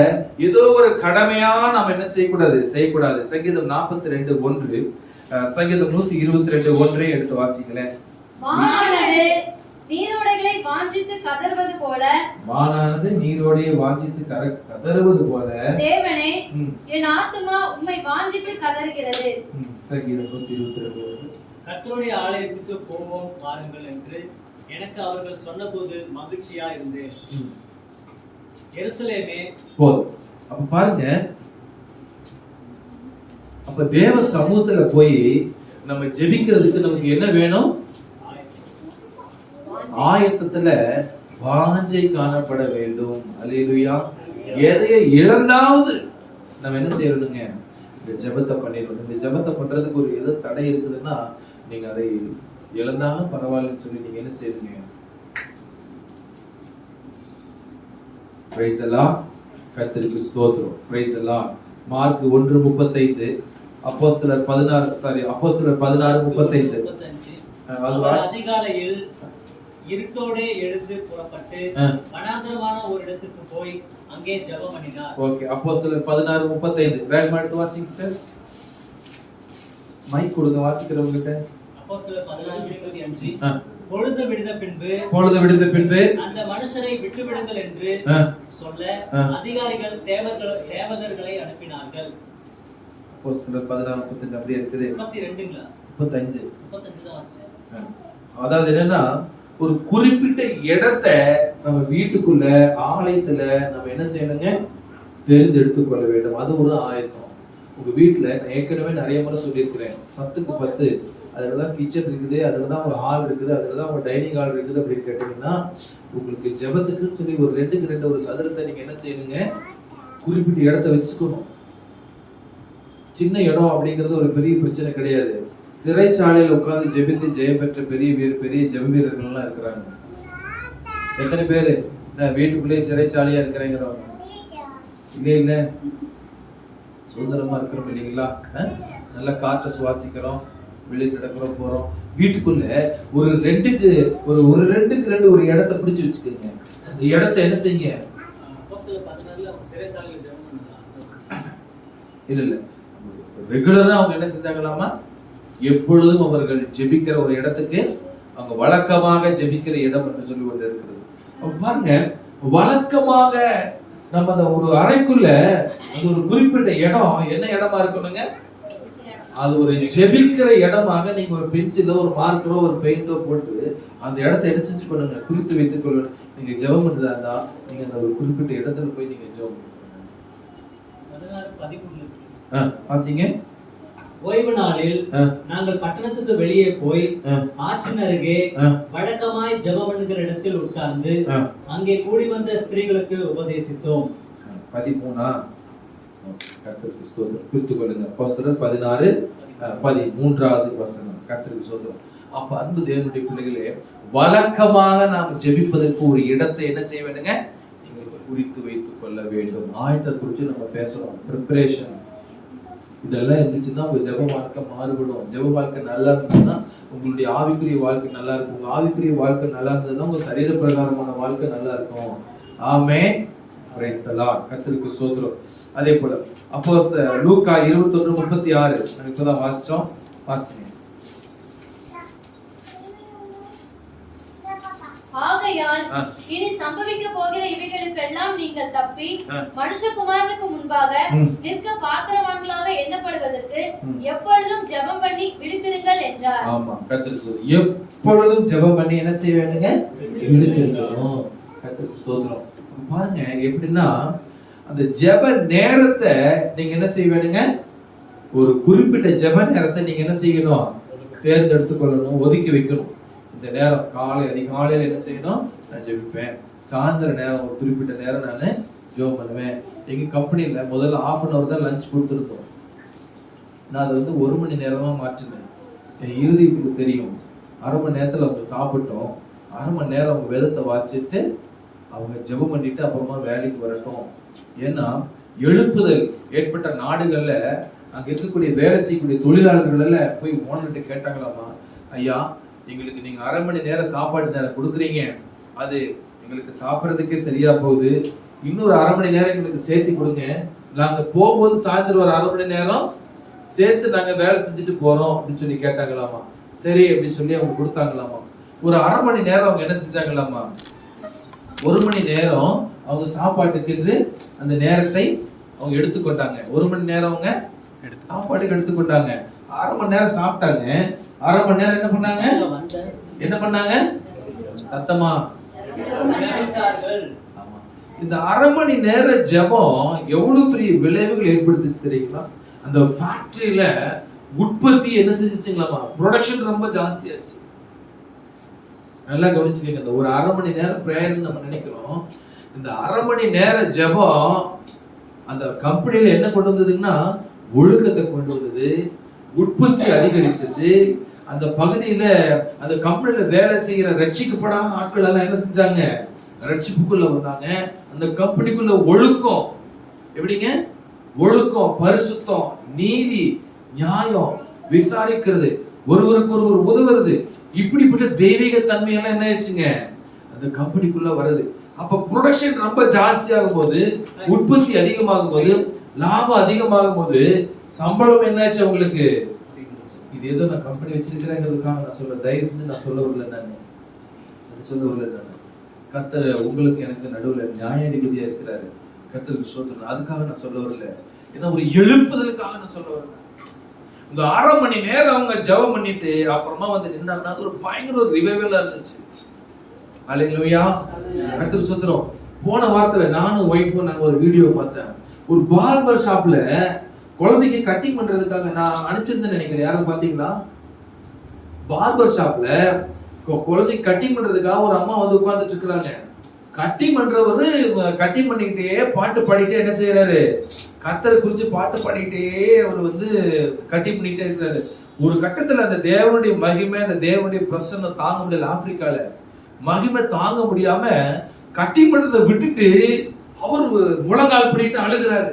ஏதோ ஒரு கடமையா நாம என்ன செய்யக்கூடாது. சங்கீதம் 42:1, சங்கீதம் 122:1 எடுத்து வாசிங்களேன். மானானது நீரோடைகளை வாஞ்சித்து கதறுவது போல, மானானது நீரோடையை வாஞ்சித்து கதறுவது போல தேவனே என் ஆத்துமா உம்மை வாஞ்சித்து கதறுகிறது. சங்கீதம் 122. கர்த்தருடைய ஆலயத்துக்கு போவோம் வாருங்கள் என்று எனக்கு அவர்கள் சொன்னபோது மகிழ்ச்சியா இருந்தேன். எருசலேமே போதும். அப்ப பாருங்க, அப்ப தேவ சமூகத்துல போய் நம்ம ஜெபிக்கிறதுக்கு நமக்கு என்ன வேணும்? ஆயத்தத்துல வாஞ்சை காணப்பட வேண்டும். அல்லேலூயா. எதையை இழந்தாவது நம்ம என்ன செய்யணுங்க? இந்த ஜெபத்தை பண்ணிடணும். இந்த ஜெபத்தை பண்றதுக்கு ஒரு எது தடை இருக்குதுன்னா, நீங்க அதை இழந்தாலும் பரவாயில்லன்னு சொல்லி நீங்க என்ன செய்யுங்க? Praise the Lord. கர்த்தருக்கு ஸ்தோத்திரம். Praise the Lord. மார்க் 1:35, அப்போஸ்தலர் 16:35. அதிகாலையில் இருட்டோடே எழுந்து புறப்பட்டு வனாந்தரமான ஒரு இடத்துக்கு போய் அங்கே ஜெபம் பண்ணினார். ஓகே, அப்போஸ்தலர் 16:35. வேகமா எடுத்து வாசிங்க சிஸ்டர். மைக் கொடுங்க வாசிக்கிறவங்க கிட்ட. அப்போஸ்தலர் 16:35. பொழுது விடுந்த பின்பு அந்த மனுஷரை விட்டு விடுங்கள் என்று சொல்ல அதிகாரிகள் சேவகர்களை அனுப்பினார்கள். அப்போஸ்தலர் 16:35 அப்படியே இருக்குது. 32ங்களா? 35 தான் வாசிச்சேன். அதாவது என்னன்னா, ஒரு குறிப்பிட்ட இடத்தை நம்ம வீட்டுக்குள்ள ஆலயத்துல நம்ம என்ன செய்யணுங்க? தேர்ந்தெடுத்துக் கொள்ள வேண்டும். அது ஒரு ஆயத்தம். உங்க வீட்டுல நான் ஏற்கனவே நிறைய முறை சொல்லியிருக்கிறேன், 10க்கு 10 அதுலதான் கிச்சன் இருக்குது, அதுலதான் ஒரு ஹால் இருக்குது, அதுலதான் ஒரு டைனிங் ஹால் இருக்குது அப்படின்னு கேட்டீங்கன்னா, உங்களுக்கு ஜெபத்துக்குன்னு சொல்லி ஒரு 2க்கு 2 ஒரு சதுரத்தை நீங்க என்ன செய்யணுங்க? குறிப்பிட்ட இடத்த வச்சுக்கணும். சின்ன இடம் அப்படிங்கிறது ஒரு பெரிய பிரச்சனை கிடையாது. சிறைச்சாலையில் உட்கார்ந்து ஜெபித்து ஜெயம் பெற்ற பெரிய ஜெப வீரர்கள் எல்லாம் இருக்கிறாங்க. எத்தனை பேரு வீட்டுக்குள்ளே சிறைச்சாலையா இருக்கிறேங்கிறவங்க? இல்ல சுதந்திரமா இருக்கிறோம் இல்லைங்களா? நல்ல காற்றை சுவாசிக்கிறோம், வெளியே நடக்கிறோம், போறோம். வீட்டுக்குள்ள ஒரு 2க்கு 2 ஒரு இடத்தை பிடிச்சு வச்சுக்கோங்க. அந்த இடத்தை என்ன செய்யுங்க? இல்ல ரெகுலரா அவங்க என்ன செஞ்சாங்களாமா? எப்பொழுதும் அவர்கள் ஜெபிக்கிற ஒரு இடத்துக்கு, அவங்க வழக்கமாக ஜெபிக்கிற இடம் என்று சொல்லி ஒன்று இருக்கிறது. பாருங்க, வழக்கமாக நம்ம அந்த ஒரு அறைக்குள்ள அந்த ஒரு குறிப்பிட்ட இடம் என்ன இடமா இருக்கணுங்க? அது ஒரு ஜெபிக்கிற இடமாக நீங்க ஒரு பென்சிலோ ஒரு மார்க்கரோ ஒரு பெயிண்டோ போட்டு அந்த இடத்தை என்ன செஞ்சு பண்ணுங்க? குறித்து வைத்துக் கொள்ளணும். நீங்க ஜெபம் பண்றதா இருந்தா நீங்க அந்த ஒரு குறிப்பிட்ட இடத்துல போய் நீங்க ஜெபம் பண்ணுங்க. வாசிங்க. ஓய்வு நாளில் நாங்கள் பட்டணத்துக்கு வெளியே போய் ஆற்றின் அருகே வழக்கமாய் ஜெபம் பண்ணுகிற இடத்தில் உட்கார்ந்து அங்கே கூடி வந்த ஸ்திரீகளுக்கு உபதேசித்தோம். 13 கர்த்தருக்கு ஸ்தோத்திரம். குறித்துக் கொள்ளுங்க. அப்போஸ்தலர் 16:13 வசனம். கர்த்தருக்கு ஸ்தோத்திரம். அப்ப அன்பு தேவனுடைய பிள்ளைகளே, வழக்கமாக நாம் ஜெபிப்பதற்கு ஒரு இடத்தை என்ன செய்ய வேண்டுங்க? நீங்க குறித்து வைத்துக் கொள்ள வேண்டும். ஆயத்தை குறித்து நம்ம பேசுறோம், ப்ரிப்பரேஷன். இதெல்லாம் இருந்துச்சுன்னா உங்க ஜெப வாழ்க்கை மாறுபடும். ஜெப வாழ்க்கை நல்லா இருந்ததுன்னா உங்களுடைய ஆவிக்குரிய வாழ்க்கை நல்லா இருக்கும். உங்க ஆவிக்குரிய வாழ்க்கை நல்லா இருந்ததுன்னா உங்க சரீர பிரகாரமான வாழ்க்கை நல்லா இருக்கும். ஆமென். Praise the lord. கர்த்தருக்கு ஸ்தோத்திரம். அதே போல அப்போஸ்தலர் லூக்கா 21:36 நம்ம இப்பதான் வாசிச்சோம். வாசிங்க. ஆகையால் இனி சம்பவிக்க போகிற இவைகளுக்கெல்லாம் நீங்கள் தப்பி மனுஷகுமாரனுக்கு முன்பாக நிற்க பாத்திரவான்களாக எண்ணப்படுவதற்கு எப்பொழுதும் ஜெபம் பண்ணி விழித்திருங்கள் என்றார். ஆமா, கர்த்தருக்கு எப்பொழுதும் ஜெபம் பண்ணி என்ன செய்ய வேண்டுங்க? விழித்திருக்கணும். கர்த்தருக்கு ஸ்தோத்திரம். பாருங்க எப்படின்னா, அந்த ஜெப நேரத்தை நீங்க என்ன செய்ய வேண்டுங்க? ஒரு குறிப்பிட்ட ஜெப நேரத்தை நீங்க என்ன செய்யணும்? தேர்ந்தெடுத்துக் கொள்ளணும், ஒதுக்கி வைக்கணும். இந்த நேரம் அதிகாலையில் என்ன செய்யணும்? நான் ஜெபிப்பேன். சாயந்தர நேரம் ஒரு குறிப்பிட்ட நேரம் நான் ஜெபம் பண்ணுவேன். எங்க கம்பெனியில முதல்ல 1/2 hour தான் லஞ்ச் கொடுத்துருக்கோம். நான் அதை 1 மணி நேரமா மாற்றினேன். என் இறுதிக்கு தெரியும், 1/2 மணி நேரத்துல அவங்க சாப்பிட்டோம், 1/2 மணி நேரம் அவங்க வேதத்தை வாசிச்சுட்டு அவங்க ஜெபம் பண்ணிட்டு அப்புறமா வேலைக்கு வரட்டும். ஏன்னா எழுப்புதல் ஏற்பட்ட நாடுகள்ல அங்க இருக்கக்கூடிய வேலை செய்யக்கூடிய தொழிலாளர்கள் போய் ஓனர்கிட்ட கேட்டாங்களாமா, ஐயா எங்களுக்கு நீங்க 1/2 மணி நேரம் சாப்பாட்டு நேரம் கொடுக்குறீங்க, அது எங்களுக்கு சாப்பிட்றதுக்கே சரியா போகுது, இன்னொரு 1/2 மணி நேரம் எங்களுக்கு சேர்த்து கொடுங்க, நாங்க போகும்போது சாயந்தரம் ஒரு 1/2 மணி நேரம் சேர்த்து நாங்க வேலை செஞ்சுட்டு போறோம் அப்படின்னு சொல்லி கேட்டாங்களாமா. சரி அப்படின்னு சொல்லி அவங்க கொடுத்தாங்களாமா. ஒரு 1/2 மணி நேரம் அவங்க என்ன செஞ்சாங்களாமா? 1 மணி நேரம் அவங்க சாப்பாட்டுக்கு அந்த நேரத்தை அவங்க எடுத்துக்கொண்டாங்க. 1 மணி நேரம் அவங்க சாப்பாட்டுக்கு எடுத்துக்கொண்டாங்க. 1/2 மணி நேரம் சாப்பிட்டாங்க. 1/2 மணி நேரம் என்ன பண்ணாங்க? சத்தமா ஆமா. இந்த 1/2 மணி நேர ஜெபம் எவ்வளவு பெரிய விளைவுகள் ஏற்படுத்துச்சு தெரியுங்களா? அந்த ஃபேக்டரியில உற்பத்தி என்ன செஞ்சுச்சுங்களாமா? ப்ரொடக்ஷன் ரொம்ப ஜாஸ்தியாச்சு. நல்லா கவனிச்சுக்கங்க. இந்த ஒரு அரை மணி நேரம் பிரேயர்னு நம்ம நினைக்கிறோம். இந்த அரை மணி நேர ஜெபம் அந்த கம்பெனியில என்ன கொண்டு வந்ததுன்னா ஒழுக்கத்தை கொண்டு வந்தது, உற்பத்தி அதிகரிச்சிச்சு. அந்த பகுதியில அந்த கம்பெனியில வேலை செய்யற ரட்சிக்கப்படாத ஆட்கள் எல்லாம் என்ன செஞ்சாங்க? ரட்சிப்புக்குள்ள வந்தாங்க. அந்த கம்பெனிக்குள்ள ஒழுக்கம் எப்படிங்க? ஒழுக்கம், பரிசுத்தம், நீதி, நியாயம், விசாரிக்கிறது, ஒருவருக்கு ஒருவர் உதவுறது, இப்படிப்பட்ட தெய்வீக தன்மையெல்லாம் என்ன ஆயிடுச்சுங்க அந்த கம்பெனிக்குள்ள வருது. அப்ப ப்ரொடக்ஷன் ரொம்ப ஜாஸ்தியாகும் போது, உற்பத்தி அதிகமாகும் போது, லாபம் அதிகமாகும் போது சம்பளம் என்னாச்சு அவங்களுக்கு? இது ஏதோ நான் கம்பெனி வச்சிருக்கிறேங்கிறதுக்காக நான் சொல்ல, தயவு செஞ்சு நான் சொல்ல வரல, நான் சொல்ல வரல. நான் கர்த்தர் உங்களுக்கு எனக்கு நடுவுல நியாயாதிபதியா இருக்கிறாரு. கர்த்தருக்கு ஸ்தோத்திரம். அதுக்காக நான் சொல்ல வரல, ஏன்னா ஒரு எழுப்புதலுக்காக நான் சொல்ல வரல. இந்த அரை மணி நேரம் அவங்க ஜெபம் பண்ணிட்டு அப்புறமா வந்து நின்னாங்கன்னா அது ஒரு பயங்கர ஒரு ரிவைவலா இருந்துச்சு. அல்லேலூயா, கர்த்தருக்கு ஸ்தோத்திரம். போன வாரத்துல நானும் ஒய்ஃபும் நாங்க ஒரு வீடியோ பார்த்தேன். ஒரு பார்பர் ஷாப்ல குழந்தைக்கு கட்டிங் பண்றதுக்காக நான் அனுப்பிச்சிருந்தேன் நினைக்கிறேன். யாரும் பாத்தீங்களா? பார்பர் ஷாப்ல குழந்தைக்கு கட்டிங் பண்றதுக்காக ஒரு அம்மா வந்து உட்கார்ந்துட்டு இருக்காங்க. கட்டிங் பண்றவரு கட்டிங் பண்ணிக்கிட்டே பாட்டு பாடிட்டே என்ன செய்யறாரு? கர்த்தரை குறிச்சு பாட்டு பாடிக்கிட்டே அவர் வந்து கட்டிங் பண்ணிக்கிட்டே இருக்கிறாரு. ஒரு கட்டத்துல அந்த தேவனுடைய மகிமை, அந்த தேவனுடைய பிரசன்னம் தாங்க முடியல. ஆப்பிரிக்கால மகிமை தாங்க முடியாம கட்டிங் பண்றதை விட்டுட்டு அவர் முழங்கால் பண்ணிட்டு அழுகிறாரு.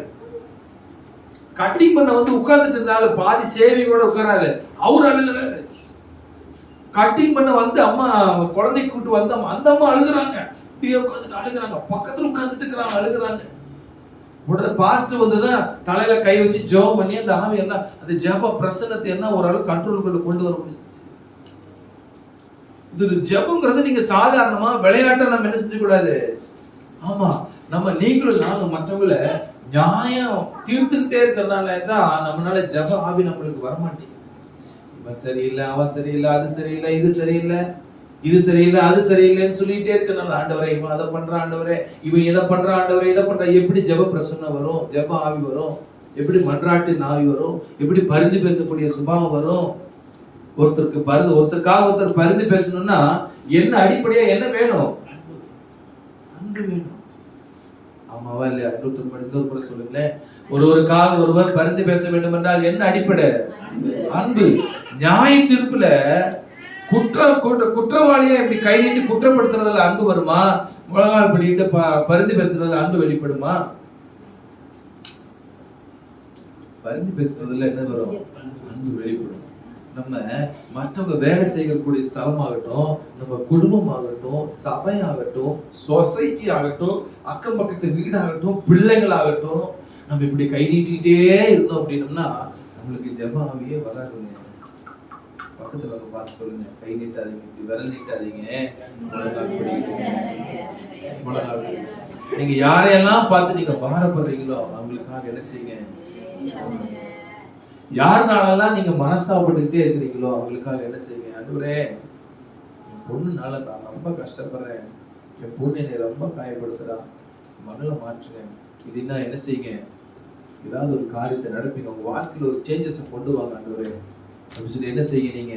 கட்டிங் பண்ண வந்து உட்கார்ந்துட்டு இருந்தாலும் பாதி சேவையோட உட்காராரு, அவரு அழுகிறாரு. கட்டிங் பண்ண வந்து அம்மா குழந்தை கூட்டு வந்து அந்த அம்மா அழுகுறாங்க, அப்படியே உட்காந்துட்டு அழுகுறாங்க, பக்கத்துல உட்காந்துட்டு இருக்கிறாங்க, அழுகுறாங்க. உடனே பாஸ்டர் வந்துதான் தலையில கை வச்சு ஜெபம் பண்ணி அந்த ஆவி என்ன, அந்த ஜெப பிரசன்னத்தை என்ன ஓரளவு கண்ட்ரோலுக்குள்ள கொண்டு வர முடியும். இது ஜெபம்ங்கிறது நீங்க சாதாரணமா விளையாட்டை நம்ம என்ன செஞ்ச கூடாது. ஆமா, நம்ம நீங்களும் நானும் மற்றவங்கள நியாயம் தீர்த்துக்கிட்டே இருக்கிறதுனால தான் நம்மளால ஜெப ஆவி நம்மளுக்கு வரமாட்டேங்குது. இவன் சரியில்லை, அவன் சரியில்லை, அது சரியில்லை, இது சரியில்லை, இது சரியில்லை, அது சரியில்லைன்னு சொல்லிட்டே இருக்கனால ஆண்டவரே இவன் அதை பண்றான், ஆண்டவரே இவன் இதை பண்றான், ஆண்டவரே இதை பண்றான். எப்படி ஜெப பிரசன்னம் வரும்? ஜெப ஆவி வரும்? எப்படி மன்றாட்டு ஆவி வரும்? எப்படி பரிந்து பேசக்கூடிய சுபாவம் வரும்? ஒருத்தருக்காக ஒருத்தர் பரிந்து பேசணும்னா என்ன அடிப்படையா என்ன வேணும்? அன்பு வேணும். ஆமாவா இல்லையா? இன்னொரு சொல்லுங்களேன். ஒருவருக்காக ஒருவர் பரிந்து பேச வேண்டும் என்றால் என்ன அடிப்படை? அன்பு. நியாய தீர்ப்புல குற்றவாளியை இப்படி கை நீட்டி குற்றப்படுத்துறதுல அன்பு வருமா? முழங்கால் பண்ணிட்டு பரிந்து பேசுறதுல அன்பு வெளிப்படுமா? பரிந்து பேசுறதுல என்ன வரும்? அன்பு வெளிப்படும். நம்ம மற்றவங்க வேலை செய்யக்கூடிய ஸ்தலமாகட்டும், நம்ம குடும்பமாகட்டும், சபையாகட்டும், சொசைட்டி ஆகட்டும், அக்கம் பக்கத்து வீடாகட்டும், பிள்ளைகள் ஆகட்டும், நம்ம இப்படி கை நீட்டிக்கிட்டே இருந்தோம் அப்படின்னோம்னா நம்மளுக்கு ஜெப ஆவியே வராதுங்க. பக்கத்துல பார்த்து சொல்லுங்க, கை நீட்டாதீங்க, இப்படி விரல் நீட்டாதீங்க, முழங்கால். நீங்க யாரையெல்லாம் பார்த்து நீங்க பாரப்படுறீங்களோ அவங்களுக்காக என்ன செய்யுங்க. யாருனாலெல்லாம் நீங்க மனஸ்தாபப்பட்டுக்கிட்டே இருக்கிறீங்களோ அவங்களுக்காக என்ன செய்யுங்க. ஆண்டவரே என் பொண்ணுனால நான் ரொம்ப கஷ்டப்படுறேன், என் பொண்ணு என்னை ரொம்ப காயப்படுத்துறா, மகளை மாற்றுங்க. இதுன்னா என்ன செய்யுங்க, ஏதாவது ஒரு காரியத்தை நடப்பீங்க, உங்க வாழ்க்கையில ஒரு சேஞ்சஸை கொண்டு வாங்க ஆண்டவரே அப்படின்னு சொல்லி என்ன செய்யுங்க. நீங்க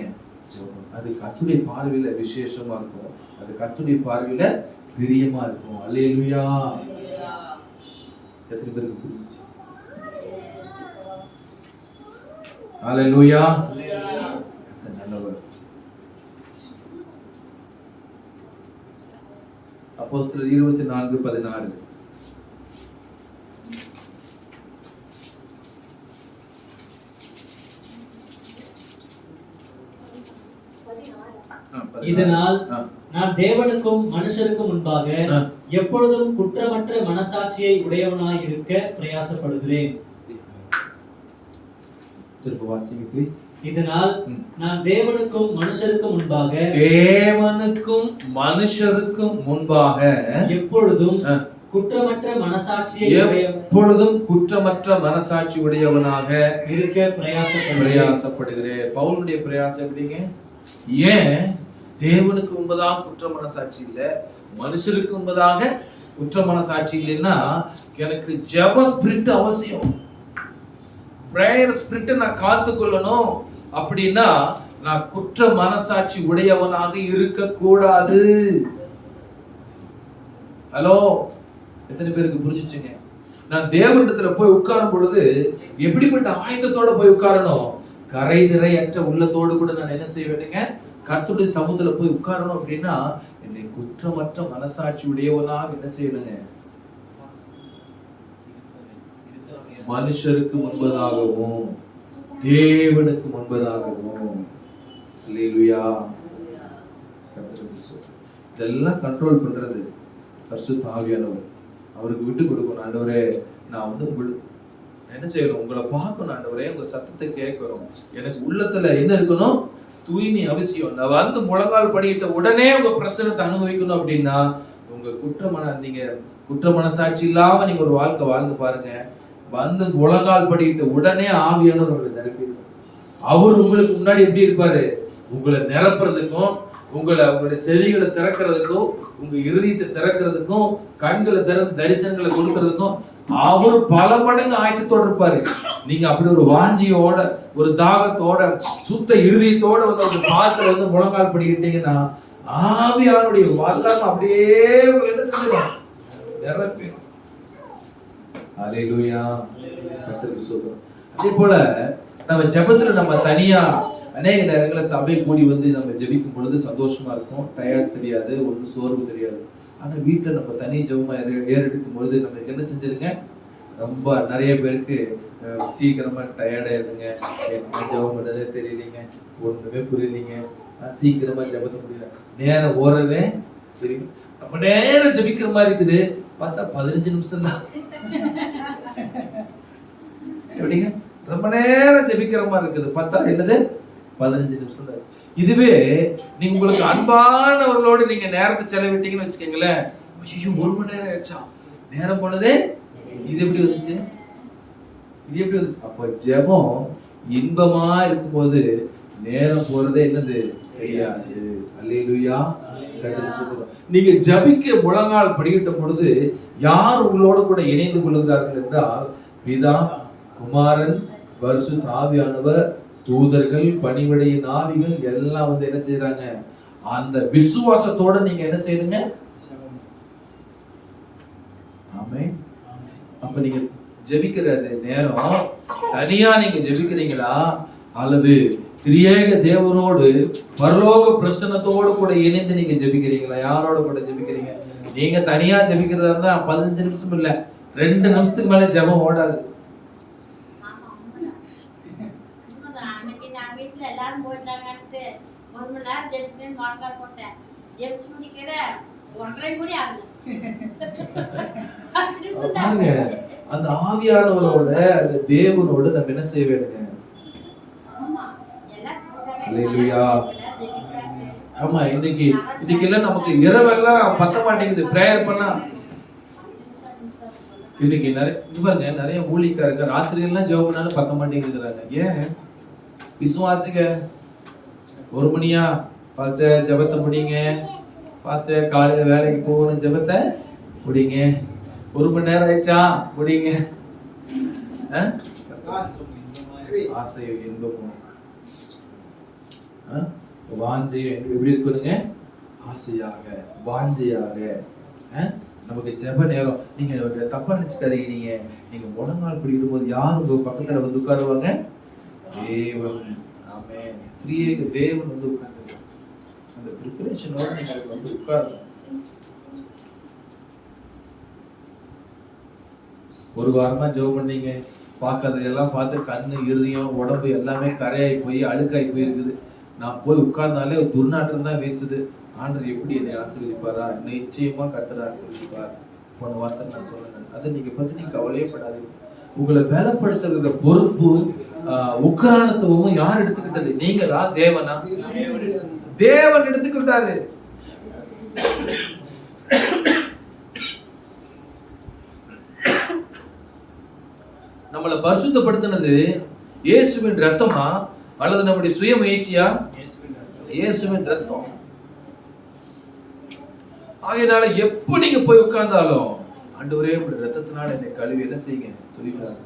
அது கர்த்தருடைய பார்வையில விசேஷமா இருக்கும், அது கர்த்தருடைய பார்வையில பிரியமா இருக்கும். அல்லேலூயா. எத்தனை பேருக்கு புரிஞ்சுச்சு? அல்லேலூயா. நல்லவர். அப்போஸ்தலர் 24:16. இதனால் நான் தேவனுக்கும் மனுஷருக்கும் முன்பாக எப்பொழுதும் குற்றமற்ற மனசாட்சியை உடையவனாய் இருக்க பிரயாசப்படுகிறேன். திரும்ப வாசிங்க ப்ளீஸ். இதனால் நான் தேவனுக்கும் மனுஷருக்கும் முன்பாக எப்பொழுதும் குற்றமற்ற மனசாட்சி உடையவனாக இருக்க பிரயாசப்படுகிறேன். பவுலுடைய பிரயாசம் எப்படிங்க? ஏன் தேவனுக்கு முன்பதாக குற்ற மனசாட்சி இல்ல, மனுஷருக்கு முன்பதாக குற்ற மனசாட்சி இல்லைன்னா எனக்கு ஜெப ஸ்பிரிட் அவசியம். பிரேயர் ஸ்பிரிட் நான் காத்துக்கொள்ளணும் அப்படின்னா நான் குற்ற மனசாட்சி உடையவனாக இருக்கக்கூடாது. ஹலோ, எத்தனை பேருக்கு புரிஞ்சுச்சுங்க? நான் தேவனிடத்துல போய் உட்காரும் பொழுது எப்படிப்பட்ட ஆயத்தத்தோட போய் உட்காரணும்? கரை திரையற்ற உள்ளத்தோடு கூட நான் என்ன செய்ய வேண்டுங்க? கர்த்தருடைய சமூகத்துல போய் உட்காரணும். அப்படின்னா என்னை குற்றமற்ற மனசாட்சி உடையவனாக என்ன செய்யணுங்க? மனுஷருக்கு முன்பதாகவும் தேவனுக்கு முன்பதாகவும். அல்லேலூயா. இதெல்லாம் கண்ட்ரோல் பண்றது பரிசுத்த ஆவியானவர். அவருக்கு விட்டு கொடுக்கணும். ஆண்டவரே, நான் வந்து என்ன செய்யணும்? உங்களை பார்க்கணும் ஆண்டவரே, உங்க சத்தத்தை கேட்கிறோம். எனக்கு உள்ளத்துல என்ன இருக்கணும்? தூய்மை அவசியம். நான் வந்து முழங்கால் படிக்கிட்ட உடனே உங்க பிரசனத்தை அனுபவிக்கணும். அப்படின்னா உங்க நீங்க குற்ற மனசாட்சி இல்லாம நீங்க ஒரு வாழ்க்கை வாழ்ந்து பாருங்க. வந்து முழங்கால் படிக்கிட்ட உடனே ஆவியானவர் உங்களை நிரப்பிடுவார். அவர் உங்களுக்கு முன்னாடி எப்படி இருப்பாரு? உங்களை நிரப்புறதுக்கும், உங்களுடைய செவிகளை திறக்கிறதுக்கும், உங்க இருதயத்தை திறக்கிறதுக்கும், கண்களை திறந்து தரிசனங்களை கொடுக்கறதுக்கும் அவர் பல மடங்கு ஆயத்தத்தோடு இருப்பாரு. நீங்க அப்படி ஒரு வாஞ்சியோட, ஒரு தாகத்தோட, சுத்த இருதயத்தோட வந்து ஒரு பாத்திர வந்து முழங்கால் படிக்கிட்டீங்கன்னா ஆவியானுடைய வல்லமை அப்படியே என்ன செஞ்சிடும்? நிரப்பிடும். அல்லேலூயா. கர்த்தருக்கு ஸ்தோத்திரம். அதே போல நம்ம ஜெபத்துல நம்ம தனியா அநேக நேரங்களில் சபை கூடி வந்து நம்ம ஜெபிக்கும் பொழுது சந்தோஷமா இருக்கும். டயர்ட் தெரியாது, ஒன்றும் சோர்வு தெரியாது. ஆனா வீட்டுல நம்ம தனி ஜெபமா ஏறெடுக்கும் பொழுது நமக்கு என்ன செஞ்சிருங்க? ரொம்ப நிறைய பேருக்கு சீக்கிரமா டயர்ட் ஆயிடுதுங்க. ஜெபம் பண்ணதே தெரியலீங்க, ஒண்ணுமே புரியலீங்க, சீக்கிரமா ஜெபத்த முடியல, நேரம் ஓடுறதே தெரியும். நம்ம நேரம் ஜெபிக்கிற மாதிரி இருக்குது, பார்த்தா 15 நிமிஷம் தான். எப்படிங்க? ரொம்ப நேரம் ஜெபிக்கிற மாதிரி இருக்குது, பார்த்தா என்னது 15 நிமிஷம் தான். இதுவே நீங்க உங்களுக்கு அன்பானவர்களோடு நீங்க நேரத்தை செலவிட்டீங்கன்னு வச்சுக்கோங்களேன், ஐயோ 1 மணி நேரம் ஆயிடுச்சா, நேரம் போனதே. இது எப்படி வந்துச்சு? இது எப்படி வந்துச்சு? அப்ப ஜெபம் இன்பமா இருக்கும்போது நேரம் போறதே என்னது தெரியாது. அல்லேலூயா. நீங்க ஜபிக்க முழங்கால் படிக்கிட்ட பொழுது யார் உங்களோட கூட இணைந்து கொள்கிறார்கள் என்றால் பிதா, குமாரன், பரிசுத்த ஆவியானவர், தூதர்கள், பணிவிடையின் ஆவிகள் எல்லாம் வந்து என்ன செய்யறாங்க? அந்த விசுவாசத்தோட நீங்க என்ன செய்யணுங்க? ஆமென். அப்ப நீங்க ஜெபிக்கிற நேரம் தனியா நீங்க ஜெபிக்கிறீங்களா, அல்லது திரியேக தேவனோடு பரலோக பிரசன்னத்தோடு கூட இணைந்து நீங்க ஜெபிக்கிறீங்களா? யாரோட கூட ஜெபிக்கிறீங்க? நீங்க தனியா ஜெபிக்கிறதா இருந்தா 15 நிமிஷம் இல்ல, 2 நிமிஷத்துக்கு மேல ஜெபம் ஓடாது. எல்லாரும் போயிட்டாங்கன்ட்டு 1 மணி நேரம் ஜெபிக்கிறேன்னு முழங்கால் போட்டேன். ஜெபிச்சு முடிக்கிறேன் 1.5 கூட ஆகல. அந்த ஆவியானவரோட, அந்த தேவனோட நம்ம என்ன செய்ய வேண்டுங்க? அல்லேலூயா. ஆமா, இன்னைக்கு எல்லாம் நமக்கு இரவெல்லாம் பத்த மாட்டேங்குது பிரேயர் பண்ணா. இன்னைக்கு நிறைய ஊழியக்காரங்க ராத்திரி எல்லாம் ஜெபம் பண்ணாலும் பத்த மாட்டேங்குதுறாங்க. ஏன்? விசுவாசிக்க 1 மணியா பாஸ்டர் ஜெபத்தை முடிங்க, பாஸ்டர் காலையில வேலைக்கு போகணும் ஜெபத்தை முடிங்க, 1 மணி நேரம் ஆயிடுச்சா முடிங்க. ஆசையும் இன்பமும் வாஞ்சையும் எப்படி இருக்குதுங்க? ஆசையாக வாஞ்சையாக. நமக்கு ஜெப நேரம் நீங்க தப்பா நினைச்சுக்காதீங்க. நீங்க முழங்கால் பிடிக்கும் போது யார் உங்க பக்கத்துல வந்து உட்காருவாங்க? தேவன். ஆமென். திரியேக தேவன் வந்து உட்கார்ந்து அந்த பிரிபரேஷனோட நீங்க வந்து உட்கார்ந்து ஒரு வாரமா ஜெபம் பண்ணீங்க, பார்க்கறதெல்லாம் பார்த்து கண்ணு, இருதயம், உடம்பு எல்லாமே கரையாகி போய் அழுக்காகி போயிருக்குது. நான் போய் உட்கார்ந்தாலே ஒரு துர்நாற்றம் தான் வீசுது. ஆண்டவர் எப்படி என்னை ஆசீர்வதிப்பாரா? நிச்சயமா கர்த்தர் ஆசீர்வதிப்பார். போன வார்த்தை நான் சொல்லுங்க, அதை நீங்க பத்தி நீங்க கவலையே படாதீங்க. உங்களை வேலைப்படுத்துகிற பொறுப்பு உக்கரானத்துவமும் யார் எடுத்துக்கிட்டது? நீங்களா தேவனா? தேவன் எடுத்துக்கிட்டாரு. நம்மளை பரிசுத்தப்படுத்தினது இயேசுவின் ரத்தமா அல்லது நம்முடைய சுய முயற்சியா? இயேசுவின் ரத்தம். ஆகையினால எப்ப நீங்க போய் உட்கார்ந்தாலும் ஆண்டவரே உங்களுடைய ரத்தத்தினால என்னை கழுவி என்ன செய்யுங்க? துதிப்பார்.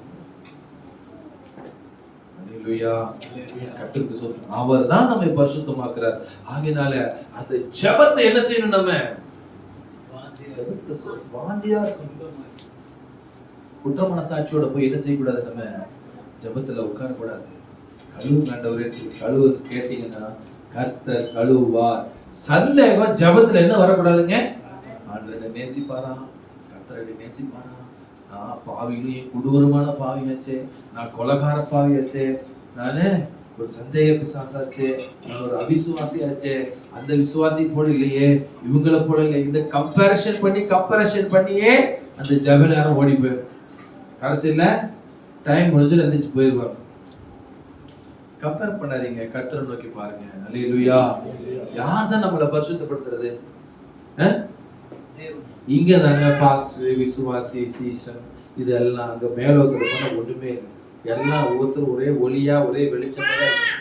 அல்லேலூயா. கர்த்தருக்கு ஸ்தோத்திரம். அவர்தான் நம்மை பரிசுத்தமாக்குறார். ஆகையினால அந்த ஜெபத்தை என்ன செய்யணும்? நம்ம வாஞ்சியா இருக்கணும். குற்ற மனசாட்சியோட போய் என்ன செய்யக்கூடாது? நம்ம ஜெபத்துல உட்கார கூடாது. கழுவு ஆண்டவரே சொல்லி கழுவு கேட்டீங்கன்னா கர்த்தர் கழுவுவார். சந்தேகம் ஜெபத்துல என்ன வரக்கூடாதுங்க? ஆண்டவரை நேசிப்பாரா, கர்த்தரை நேசிப்பாரா, நான் பாவியிலும் கொடூரமான பாவியாச்சே, நான் கொலகார பாவியாச்சே, நானு ஒரு சந்தேக பிசாசாச்சே, நான் ஒரு அவிசுவாசியாச்சே, அந்த விசுவாசி போல இல்லையே, இவங்களை போல இல்லை. இந்த கம்பேரிஷன் பண்ணியே அந்த ஜெப நேரம் ஓடி போயிடும். கடைசியில டைம் முடிஞ்சு எந்திரிச்சு போயிடுவாங்க. கம்பேர் பண்ணாதீங்க, கர்த்தரை நோக்கி பாருங்க. அல்லேலூயா. யார் தான் நம்மளை பரிசுத்தப்படுத்துறது? இங்க தாங்க பாஸ்டர், விசுவாசி, சீசன், இதெல்லாம் அங்க மேலோக்கிற ஒண்ணுமே இல்லை. எல்லாம் ஒவ்வொருத்தரும் ஒரே ஒளியா ஒரே வெளிச்சமா இருக்கு.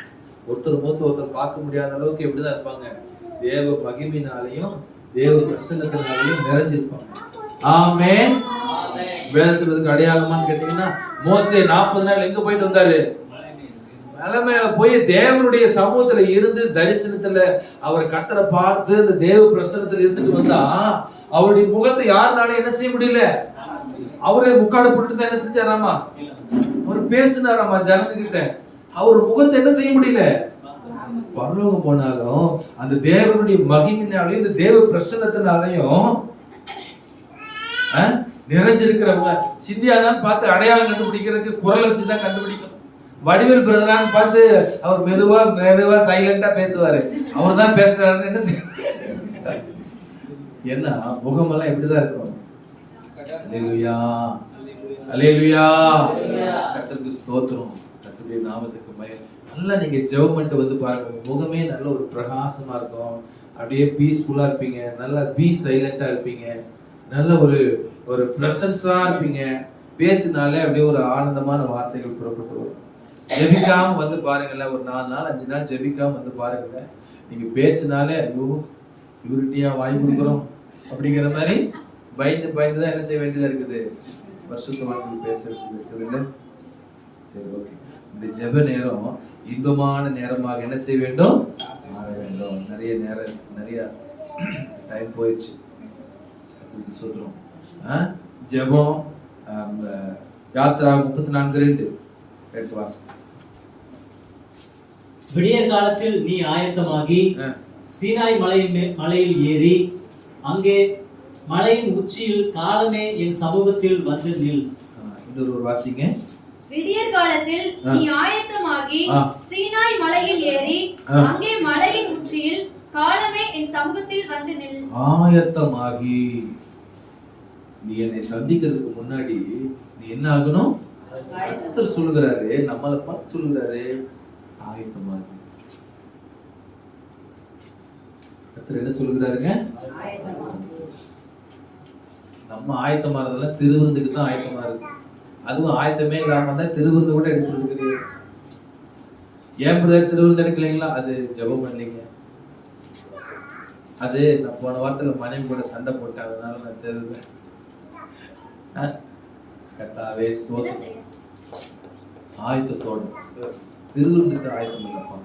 ஒருத்தர் மூத்த ஒருத்தர் பார்க்க முடியாத அளவுக்கு எப்படிதான் இருப்பாங்க? தேவ மகிமையினாலையும் தேவ பிரசன்னத்தினாலையும் நிறைஞ்சிருப்பாங்க. ஆமென். வேதத்துக்கு அடையாளமான்னு கேட்டீங்கன்னா, மோசே 40 நாள் எங்க போயிட்டு வந்தாரு? மலை மேல போய் தேவனுடைய சமூகத்துல இருந்து தரிசனத்துல அவர் கர்த்தரை பார்த்து அந்த தேவ பிரசன்னத்துல இருந்துட்டு வந்தா அவருடைய முகத்தை யாருனாலும் என்ன செய்ய முடியல. அவரே முக்காடு போட்டு தான் என்ன செஞ்சாராமா? அவர் பேசினாராமா ஜனங்க கிட்ட. அவர் முகத்தை என்ன செய்ய முடியல. பரலோகம் போனாலும் அந்த தேவனுடைய மகிமையினாலையும் இந்த தேவ பிரசன்னத்தினாலையும் நிறைஞ்சிருக்கிறவங்க. சிந்தியாதான் பார்த்து அடையாளம் கண்டுபிடிக்கிறதுக்கு குரலை வச்சுதான் கண்டுபிடிக்கும். வடிவேல் பிரதரான்னு பார்த்து அவர் மெதுவா சைலண்டா பேசுவாரு. அவர் தான் பேசுறாருன்னு என்ன செய்ய. என்ன முகமெல்லாம் எப்படிதான் இருக்கும்? அல்லேலூயா, அல்லேலூயா. கர்த்தருக்கு ஸ்தோத்திரம். கர்த்தருடைய நாமத்துக்கு மகிமை. நல்லா நீங்க ஜெபம் பண்ணிட்டு வந்து பாருங்க, முகமே நல்ல ஒரு பிரகாசமா இருக்கும். அப்படியே பீஸ்ஃபுல்லா இருப்பீங்க, நல்லா சைலண்டா இருப்பீங்க, நல்ல ஒரு பிரசன்ஸா இருப்பீங்க. பேசினாலே அப்படியே ஒரு ஆனந்தமான வார்த்தைகள் புறப்பட்டு வரும். ஜெபிக்காம வந்து பாருங்களேன், ஒரு 4 நாள் 5 நாள் ஜெபிக்காம வந்து பாருங்க, நீங்க பேசினாலே ஐயோ இவர்கிட்டயா வாய் கொடுக்குறோம் அப்படிங்கிற மாதிரி பயந்துதான் என்ன செய்ய வேண்டியதா இருக்குது. பரிசுத்தவான்கள் பேசுறது இருக்குது இல்ல? சரி, ஓகே. இந்த ஜெப நேரம் இன்பமான நேரமாக என்ன செய்ய வேண்டும்? மாற வேண்டும். நிறைய டைம் போயிடுச்சு. சொல்றோம் ஜெபம். யாத்ரா 34:2 எடுத்து வாசிங்க. விடியற் காலத்தில் நீ ஆயத்தமாகி சீனாய் மலையில் ஏறி அங்கே மலையின் உச்சியில் காலமே என் சமூகத்தில் வந்து நில். இன்னொரு வாசிங்க. விடியற் காலத்தில் நீ ஆயத்தமாகி சீனாய் மலையில் ஏறி அங்கே மலையின் உச்சியில் காலமே என் சமூகத்தில் வந்து நில். ஆயத்தமாகி நீ என்னை சந்திக்கிறதுக்கு முன்னாடி நீ என்ன ஆகணும்? கர்த்தர் சொல்லுகிறாரு, நம்மளை பார்த்து சொல்லுகிறாரு, ஆயத்தமாகி. கர்த்தர் என்ன சொல்லுகிறாருங்க? நம்ம ஆயத்தமா இருந்தெல்லாம் திருவிருந்துக்கு தான் ஆயத்தமா இருக்கு. அதுவும் ஆயத்தமே இல்லாம தான் திருவிருந்து கூட எடுக்கிறது கிடையாது. ஏன் பிரதர் திருவிருந்து எடுக்கலைங்களா? அது ஜெபம் பண்ணலைங்க. அது நான் போன வாரத்துல மனைவி கூட சண்டை போட்டேன், அதனால நான் தெரிவேன். கர்த்தாவே ஸ்தோத்திரம். ஆயத்தத்தோட திருவிருந்துக்கு ஆயத்தம் இல்லப்பா.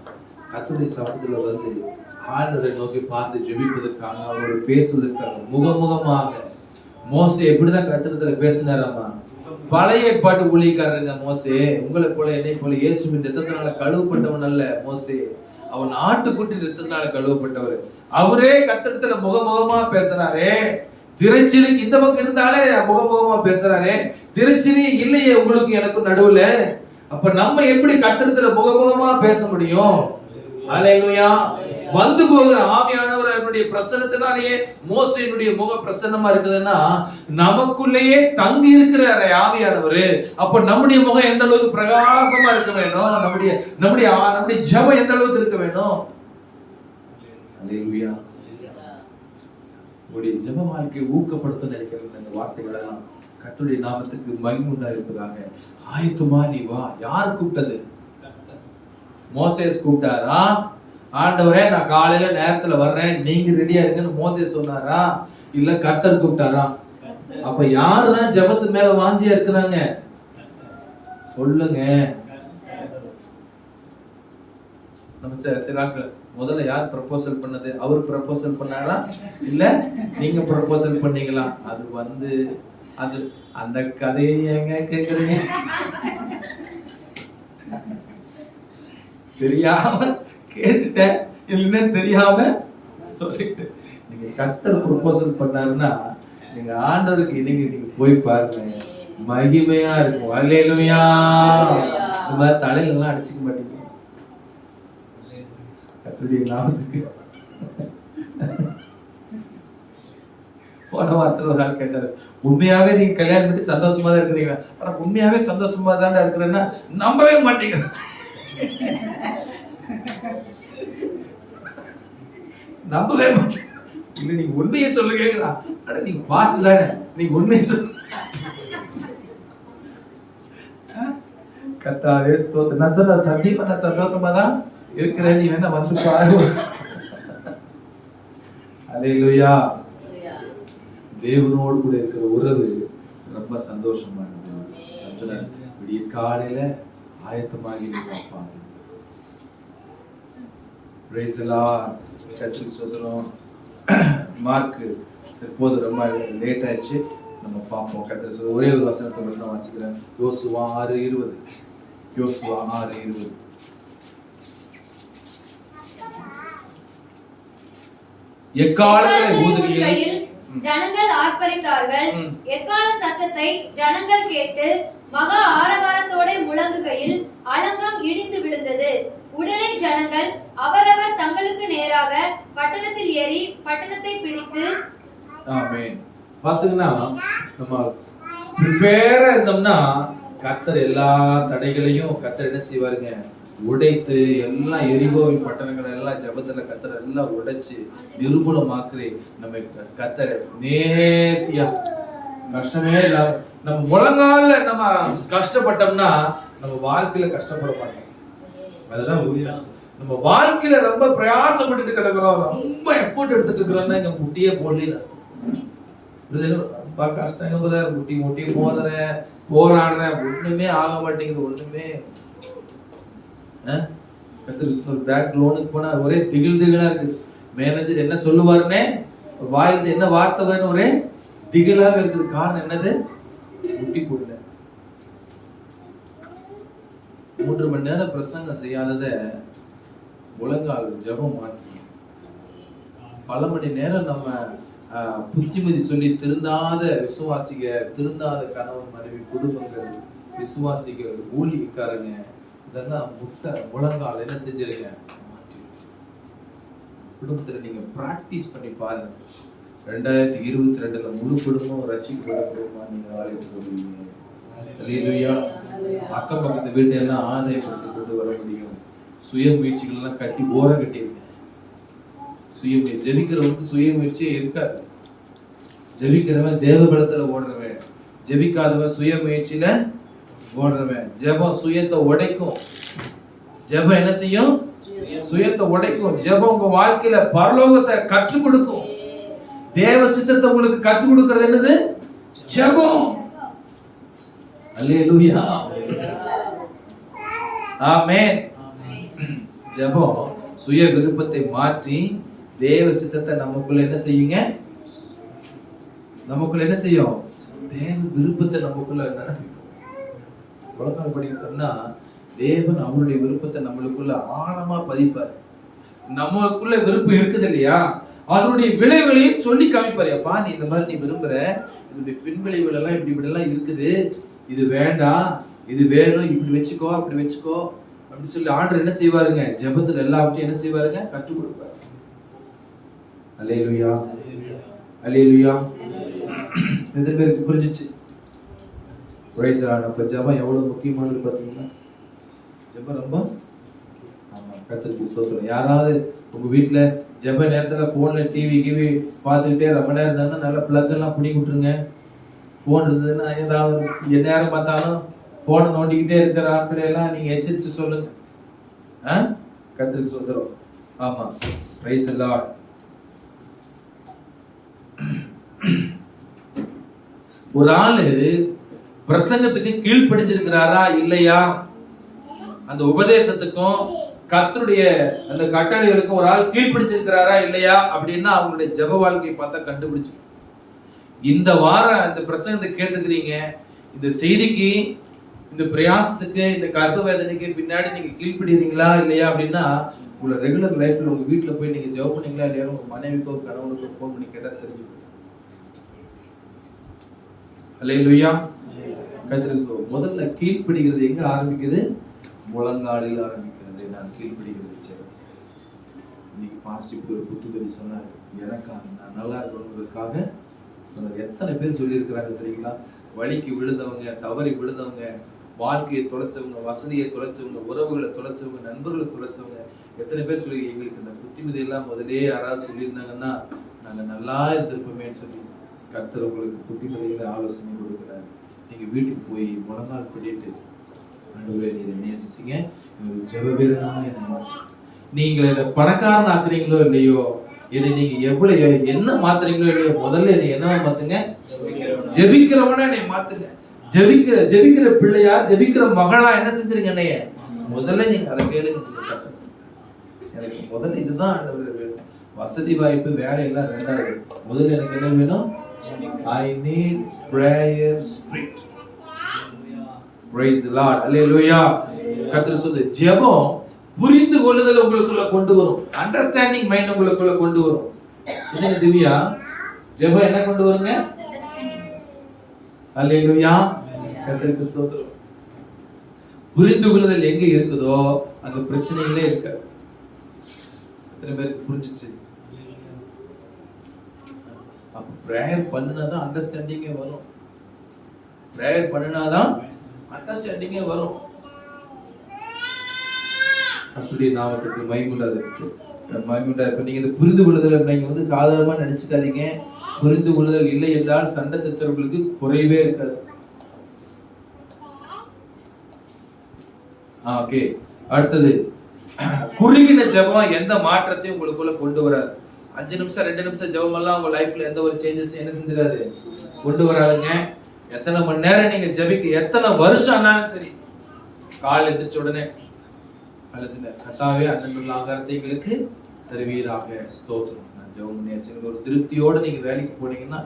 கர்த்தருடைய சமூகத்துல வந்து ஆண்டவரை நோக்கி பார்த்து ஜெபிப்பதற்காக, அவரோட பேசுவதற்காக, முகமுகமாக. மோசே எப்படிதான் கர்த்தரத்துல பேசினாராமா? பழைய ஏற்பாட்டு ஊழியக்காரருங்க மோசே. உங்களை போல என்னை போல இயேசுவின் ரத்தத்தினால கழுவப்பட்டவன் அல்ல மோசே. அவன் ஆட்டுக்குட்டி ரத்தத்தினால கழுவப்பட்டவர். அவரே கர்த்தரத்துல முகமுகமா பேசுறாரே. திரைச்சிலிக்கு இந்த பக்கம் இருந்தாலே முகமுகமா பேசுறாரே. திரைச்சிலி இல்லையே உங்களுக்கு எனக்கும் நடுவுல. அப்ப நம்ம எப்படி கர்த்தரத்துல முகமுகமா பேச முடியும்? அல்லேலூயா. வந்து போகிற ஆவியானவர் அவருடைய பிரசன்னத்தினாலேயே மோசேனுடைய முக பிரசன்னமா இருக்குதுன்னா நமக்குள்ளேயே தங்கி இருக்கிற ஆவியானவர். அப்ப நம்முடைய முகம் எந்த அளவுக்கு பிரகாசமா இருக்க வேணும்? நம்முடைய ஜெபம் எந்த அளவுக்கு இருக்க வேணும்? அல்லேலூயா. உங்களுடைய ஜெப வாழ்க்கையை ஊக்கப்படுத்த நினைக்கிற இந்த வார்த்தைகள் எல்லாம் கர்த்தருடைய நாமத்துக்கு மகிமை உண்டாயிருப்பதாக. ஆயத்தமா நீ வா. யார் கூப்பிட்டது? மோசேஸ் கூப்பிட்டாரா? ஆண்டவரே நான் காலையில நேரத்துல வர்றேன், நீங்க ரெடியா இருங்கன்னு மோசேஸ் சொன்னாரா? இல்ல கர்த்தர் கூப்பிட்டாரா? அப்ப யாருதான் ஜெபத்து மேல வாஞ்சியா இருக்கிறாங்க? சொல்லுங்க. நம்ம சில ஆட்கள் முதல்ல யார் ப்ரப்போசல் பண்ணது? அவர் ப்ரப்போசல் பண்ணாரா இல்ல நீங்க ப்ரப்போசல் பண்ணீங்களா? அது அது அந்த கதையை எங்க கேக்குறீங்க? தெரியாம கேட்டுட்டேன், இல்லைன்னா தெரியாம சொல்லிட்டு. நீங்க கர்த்தர் ப்ரப்போசல் பண்ணாருன்னா நீங்க ஆண்டவருக்கு இன்னைக்கு நீங்க போய் பாருங்க, மகிமையா இருக்கும். அல்லேலூயா. இந்த மாதிரி தலையில எல்லாம் அடிச்சுக்க மாட்டீங்க. கர்த்தருடைய நாமத்துக்கு. போன வாரத்தில் ஒரு ஆள் கேட்டாரு, உண்மையாவே நீங்க கல்யாணம் பண்ணி சந்தோஷமா தான் இருக்கிறீங்க? ஆனா உண்மையாவே சந்தோஷமா தான் இருக்கிறேன்னா நம்பவே மாட்டீங்க. நம்பவே மாட்டீங்க. இல்ல நீங்க உண்மையை சொல்லுங்க. அட நீங்க பாஸ் தானே, நீங்க உண்மையை சொல்லு. கர்த்தாவே ஸ்தோத்திரம். நான் சொன்ன சந்தீபா நான் சந்தோஷமா தான் இருக்கிறேன், நீ வேணா வந்து பாரு. அல்லேலூயா. தேவனோடு கூட இருக்கிற உறவு ரொம்ப சந்தோஷமானது. விடிய காலையில ஆயத்தமாகி பார்ப்பாங்க. Price the lord. கர்த்தருக்கு ஸ்தோத்திரம். மார்க் இப்போது ரொம்ப லேட் ஆயிடுச்சு, நம்ம பார்ப்போம். கர்த்தருக்கு ஒரே ஒரு வசனத்தை மட்டும் வாசிக்கிறேன். யோசுவா 6:20. யோசுவா 6:20. எக்காலங்களை ஊதுகையில் ஜனங்கள் ஆர்ப்பரித்தார்கள். எக்கால சத்தத்தை ஜனங்கள் கேட்டு மகா ஆரவாரத்தோட முழங்குகையில் அலங்கம் இடிந்து விழுந்தது. உடனே ஜனங்கள் அவரவர் தங்களுக்கு நேராக பட்டணத்தில் ஏறி பட்டணத்தை பிடித்து. ஆமென். பாத்தீங்கன்னா நம்ம ப்ரிப்பேரா இருந்தோம்னா கர்த்தர் எல்லா தடைகளையும் கர்த்தர் என்ன செய்வாருங்க, உடைத்து எல்லாம் எரிகோவின் பட்டணங்களை எல்லாம் ஜபத்துல கர்த்தர் எல்லாம் உடைச்சு நிர்மூலமாக்குறே. நம்ம கர்த்தர் நேர்த்தியா கஷ்டமே இல்லாம நம்ம முழங்கால நம்ம கஷ்டப்பட்டோம்னா நம்ம வாழ்க்கையில கஷ்டப்பட மாட்டோம். அதுதான் உண்மை. நம்ம வாழ்க்கையில ரொம்ப பிரயாசப்பட்டு கிடக்கிறோம், ரொம்ப எஃபோர்ட் எடுத்துட்டு இருக்கிறோம்னா எங்க முட்டியே போடல. ரொம்ப கஷ்டங்க போத முட்டி முட்டி மோதுறேன், போராடுறேன், ஒண்ணுமே ஆக மாட்டேங்குது. ஒண்ணுமே பேங்க் லோனுக்கு போனா ஒரே திகிலா இருக்குது. மேனேஜர் என்ன சொல்லுவாருன்னே வாயில என்ன வார்த்தை வருன்னு ஒரே திகிலாவே இருக்குது. காரணம் என்னது? முட்டி போடல. 3 மணி நேரம் பிரசங்கம் செய்யாதத முழங்கால் ஜபம் மாற்றி பல மணி நேரம் நம்ம புத்திமதி சொல்லி திருந்தாத விசுவாசிக, திருந்தாத கணவன் மனைவி, குடும்பங்கள், விசுவாசிகள், ஊழியக்காரங்க, இதெல்லாம் முழங்கால் என்ன செஞ்சிருங்க மாற்றி. குடும்பத்துல நீங்க பிராக்டிஸ் பண்ணி பாருங்க. 2022 முழு குடும்பம் ரட்சிக்கப்பட குடும்பமா நீங்க ஆலயத்துக்கு போடுவீங்க. அல்லேலூயா. அக்கம் பக்கத்து வீட்டு எல்லாம் ஆதாயப்படுத்தி கொண்டு வர முடியும். சுய முயற்சிகள் எல்லாம் கட்டி ஓர கட்டிருங்க. ஜெபிக்கிறவனுக்கு சுய முயற்சியே இருக்காது. ஜெபிக்கிறவன் தேவ பலத்துல ஓடுறவன், ஜெபிக்காதவன் சுய முயற்சியில ஓடுறவன். ஜெபம் சுயத்தை உடைக்கும். ஜெபம் என்ன செய்யும்? சுயத்தை உடைக்கும். ஜெபம் உங்க வாழ்க்கையில பரலோகத்தை கற்றுக் கொடுக்கும். தேவ சித்தத்தை உங்களுக்கு கற்றுக் கொடுக்கிறது என்னது? ஜெபம். அல்லேலூயா. ஆமென். ஜெபம் சுய விருப்பத்தை மாற்றி தேவ சித்தத்தை நமக்குள்ள என்ன செய்யுங்க? நமக்குள்ள என்ன செய்யும்? தேவ விருப்பத்தை நமக்குள்ள நடக்கும். உலகம் படிக்கிட்டோம்னா தேவன் அவருடைய விருப்பத்தை நம்மளுக்குள்ள ஆழமா பதிப்பார். நமக்குள்ள விருப்பம் இருக்குது இல்லையா, அதனுடைய விளைவுகளையும் சொல்லி காமிப்பாரு. அப்பா நீ இந்த மாதிரி நீ விரும்புற, இதனுடைய பின்விளைவுகள் எல்லாம் இப்படி எல்லாம் இருக்குது, இது வேண்டாம், இது வேணும், இப்படி வச்சுக்கோ அப்படி வச்சுக்கோ அப்படின்னு சொல்லி ஆண்டவர் என்ன செய்வாருங்க? ஜெபத்துல எல்லாவற்றையும் என்ன செய்வாருங்க? கற்றுக் கொடுப்பாரு. அல்லேலூயா. அல்லேலூயா. எத்தனை பேருக்கு புரிஞ்சிச்சு? Price the Lord. அப்ப ஜெபம் எவ்வளவு முக்கியமானது பாத்தீங்கன்னா, ஜெபம் ரொம்ப கர்த்தருக்கு ஸ்தோத்திரம். யாராவது உங்க வீட்டுல ஜெப நேரத்துல போன்ல டிவி பார்த்துக்கிட்டே ரொம்ப நேரம் இருந்தாங்கன்னா நல்ல பிளக் எல்லாம் பிடிங்கி விட்டுருங்க. போன் இருந்ததுன்னா ஏதாவது நேரம் பார்த்தாலும் போனை நோண்டிக்கிட்டே இருக்கிற ஆட்களை எல்லாம் நீங்க எச்சரித்து சொல்லுங்க. கர்த்தருக்கு ஸ்தோத்திரம். ஆமா, பிரைஸ் தி லார்ட். ஒரு ஆளு பிரசங்கத்துக்கு கீழ்ப்படிஞ்சிருக்கிறாரா இல்லையா, அந்த உபதேசத்துக்கும் கர்த்தருடைய அந்த கட்டளைகளுக்கு ஒரு ஆள் கீழ்ப்பிடிச்சிருக்கிறாரா இல்லையா அப்படின்னா அவங்களுடைய ஜெப வாழ்க்கையை பார்த்தா கண்டுபிடிச்சு. இந்த வாரம் இந்த பிரசங்கத்தை கேட்டுக்கிறீங்க, இந்த செய்திக்கு, இந்த பிரயாசத்துக்கு, இந்த கர்ப்ப வேதனைக்கு பின்னாடி நீங்க கீழ்ப்பிடுறீங்களா இல்லையா அப்படின்னா உங்களை ரெகுலர் லைஃப்ல உங்க வீட்டுல போய் நீங்க ஜெபம் பண்ணீங்களா இல்லையா உங்க மனைவிக்கோ கணவனுக்கோ ஃபோன் பண்ணி கேட்டா தெரிஞ்சுக்கணும். அல்லேலூயா. முதல்ல கீழ்ப்பிடிக்கிறது எங்க ஆரம்பிக்குது? முழங்காலில் ஆரம்பிக்கிறது. நான் கீழ்ப்பிடிக்கிறது சரி. இன்னைக்கு பாஸ்ட் இப்படி ஒரு புத்துக்கதி சொன்னார், எனக்காக நான் நல்லா இருக்கணுங்கிறதுக்காக சொன்னார். எத்தனை பேர் சொல்லியிருக்கிறாங்க தெரியுங்களா? வழிக்கு விழுந்தவங்க, தவறி விழுந்தவங்க, வாழ்க்கையை தொலைச்சவங்க, வசதியை தொலைச்சவங்க, உறவுகளை தொலைச்சவங்க, நண்பர்களை தொலைச்சவங்க, எத்தனை பேர் சொல்லி எங்களுக்கு இந்த புத்திமதி எல்லாம் முதலே யாராவது சொல்லியிருந்தாங்கன்னா நாங்க நல்லா இருந்திருப்போமேன்னு சொல்லி கர்த்தர் உங்களுக்கு புத்திமதிகளை ஆலோசனை கொடுக்குறாரு. நீங்க வீட்டுக்கு போய் முழங்கால் படிட்டு, ஆண்டவரே நீரை நேசிச்சிங்க, ஜெப வீரனா என்ன மாற்று. நீங்கள் இதை பணக்காரன் ஆக்குறீங்களோ இல்லையோ, இதை நீங்க எவ்வளவு என்ன மாத்துறீங்களோ இல்லையோ, முதல்ல என்னை என்ன மாத்துங்க? ஜெபிக்கிறவனா என்னை மாத்துங்க. ஜெபிக்கிற பிள்ளையா, ஜெபிக்கிற மகளா என்ன செஞ்சிருங்க என்னைய? முதல்ல நீங்க அதை கேளுங்க. எனக்கு முதல்ல இதுதான் ஆண்டவரே வேணும். வசதி வாய்ப்பு வேலை எல்லாம் ரெண்டாவது. முதல்ல எனக்கு என்ன வேணும்? I need prayer spirit. Praise the Lord. Hallelujah. கர்த்தர் சொல்லுது, ஜெபம் புரிந்து கொள்ளுதல் உங்களுக்குள்ள கொண்டு வரும். அண்டர்ஸ்டாண்டிங் மைண்ட் உங்களுக்குள்ள கொண்டு வரும். என்ன திவ்யா? ஜெபம் என்ன கொண்டு வருங்க? அல்லேலூயா. கர்த்தருக்கு ஸ்தோத்திரம். புரிந்து கொள்ளுதல் எங்க இருக்குதோ அங்க பிரச்சனைகளே இருக்காது. எத்தனை பேருக்கு புரிஞ்சிச்சு? அப்ப பிரேயர் பண்ணினாதான் அண்டர்ஸ்டாண்டிங்கே வரும். பிரேயர் பண்ணினாதான் அண்டர்ஸ்டாண்டிங்கே வரும். அப்படி நாமத்துக்கு மைமுண்டாது. இப்ப நீங்க இந்த புரிந்து கொள்ளுதல் நீங்க வந்து சாதாரணமா நினைச்சுக்காதீங்க. புரிந்து கொள்ளுதல் இல்லை என்றால் சண்டை சச்சரவுகளுக்கு குறைவே இருக்காது. ஓகே, அடுத்தது குறுகின ஜெபம் எந்த மாற்றத்தையும் உங்களுக்குள்ள கொண்டு வராது. 5 நிமிஷம் 2 நிமிஷம் ஜெபம் எல்லாம் உங்க லைஃப்ல எந்த ஒரு சேஞ்சஸ் என்ன செஞ்சிடாது, கொண்டு வராதுங்க. எத்தனை மணி நேரம் நீங்க ஜெபிக்க, எத்தனை வருஷம் ஆனாலும் சரி, காலை எந்திரிச்ச உடனே கட்டாவே அண்ணன் ஆகாரத்தை எங்களுக்கு தருவீராக, ஸ்தோத்திரம், நான் ஜெபம் பண்ணியாச்சு ஒரு திருப்தியோட நீங்க வேலைக்கு போனீங்கன்னா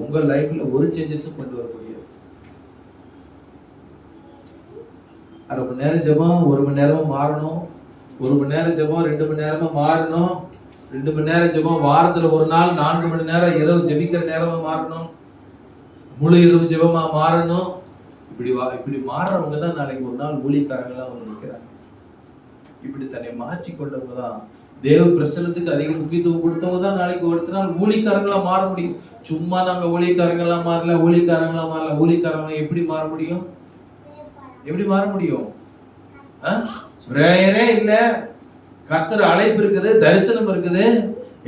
உங்க லைஃப்ல ஒரு சேஞ்சஸும் கொண்டு வர முடியாது. 1/2 மணி நேரம் ஜெபம் 1 மணி நேரமா மாறணும். 1 மணி நேரம் ஜெபம் 2 மணி நேரமா மாறணும். 2 மணி நேரம் ஜெபம் வாரத்துல ஒரு நாள் 4 மணி நேரம் இரவு ஜெபிக்கிற நேரமா மாறணும். முழு இரவு ஜெபமா மாறணும். இப்படி மாறுறவங்க தான் நாளைக்கு ஒரு நாள் ஊழியக்காரங்களா வந்து நிற்கிறாங்க. இப்படி தன்னை மாற்றி கொண்டவங்க தான், தேவ பிரசன்னத்துக்கு அதிக முக்கியத்துவம் கொடுத்தவங்க தான் நாளைக்கு ஒருத்த நாள் ஊழியக்காரங்களா மாற முடியும். சும்மா நாங்க ஊழியக்காரங்களா மாறல, ஊழியக்காரங்களா எப்படி மாற முடியும்? எப்படி மாற முடியும்? பிரேயரே இல்ல, கர்த்தர் அழைப்பு இருக்குது, தரிசனம் இருக்குது,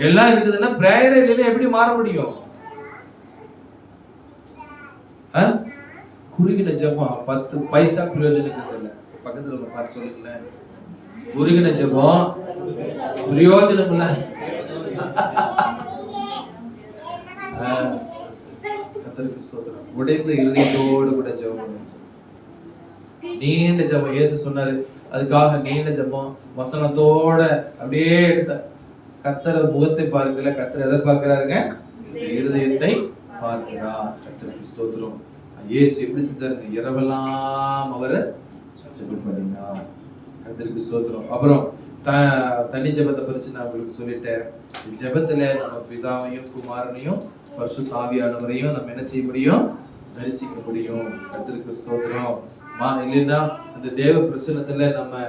எல்லாம் இருக்குதுன்னா பிரேயரே இல்லைன்னா எப்படி மாற முடியும்? குறுகின ஜெபம் 10 பைசா பிரயோஜனம் இல்லை. பக்கத்துல உள்ள பார்த்து சொல்லுங்களேன், குறுகின ஜெபம் பிரயோஜனம் இல்லை. கர்த்தருக்கு ஸ்தோத்திரம். உடைந்த இருதயத்தோடு கூட ஜெபம், நீண்ட ஜெபம். இயேசு சொன்னாரு, அதுக்காக நீண்ட ஜெபம் வசனத்தோட அப்படியே எடுத்த. கர்த்தர் முகத்தை பார்க்கல, கர்த்தர் எதை பார்க்கிறாருங்க? இருதயத்தை பார்க்கிறார். கர்த்தருக்கு ஸ்தோத்திரம். இயேசு எப்படி செஞ்சாருங்க? இரவெல்லாம் அவரை ஜெபம் பண்ணினார். கர்த்தருக்கு ஸ்தோத்திரம். அப்புறம் தனி ஜெபத்தை பறிச்சு நான் உங்களுக்கு சொல்லிட்டேன். ஜெபத்துல நம்ம பிதாவையும் குமாரனையும் பரிசுத்த ஆவியானவரையும் நம்ம என்ன செய்ய முடியும்? தரிசிக்க முடியும். கர்த்தருக்கு ஸ்தோத்திரம். இல்லைன்னா அந்த தேவ பிரசன்னத்துல நம்ம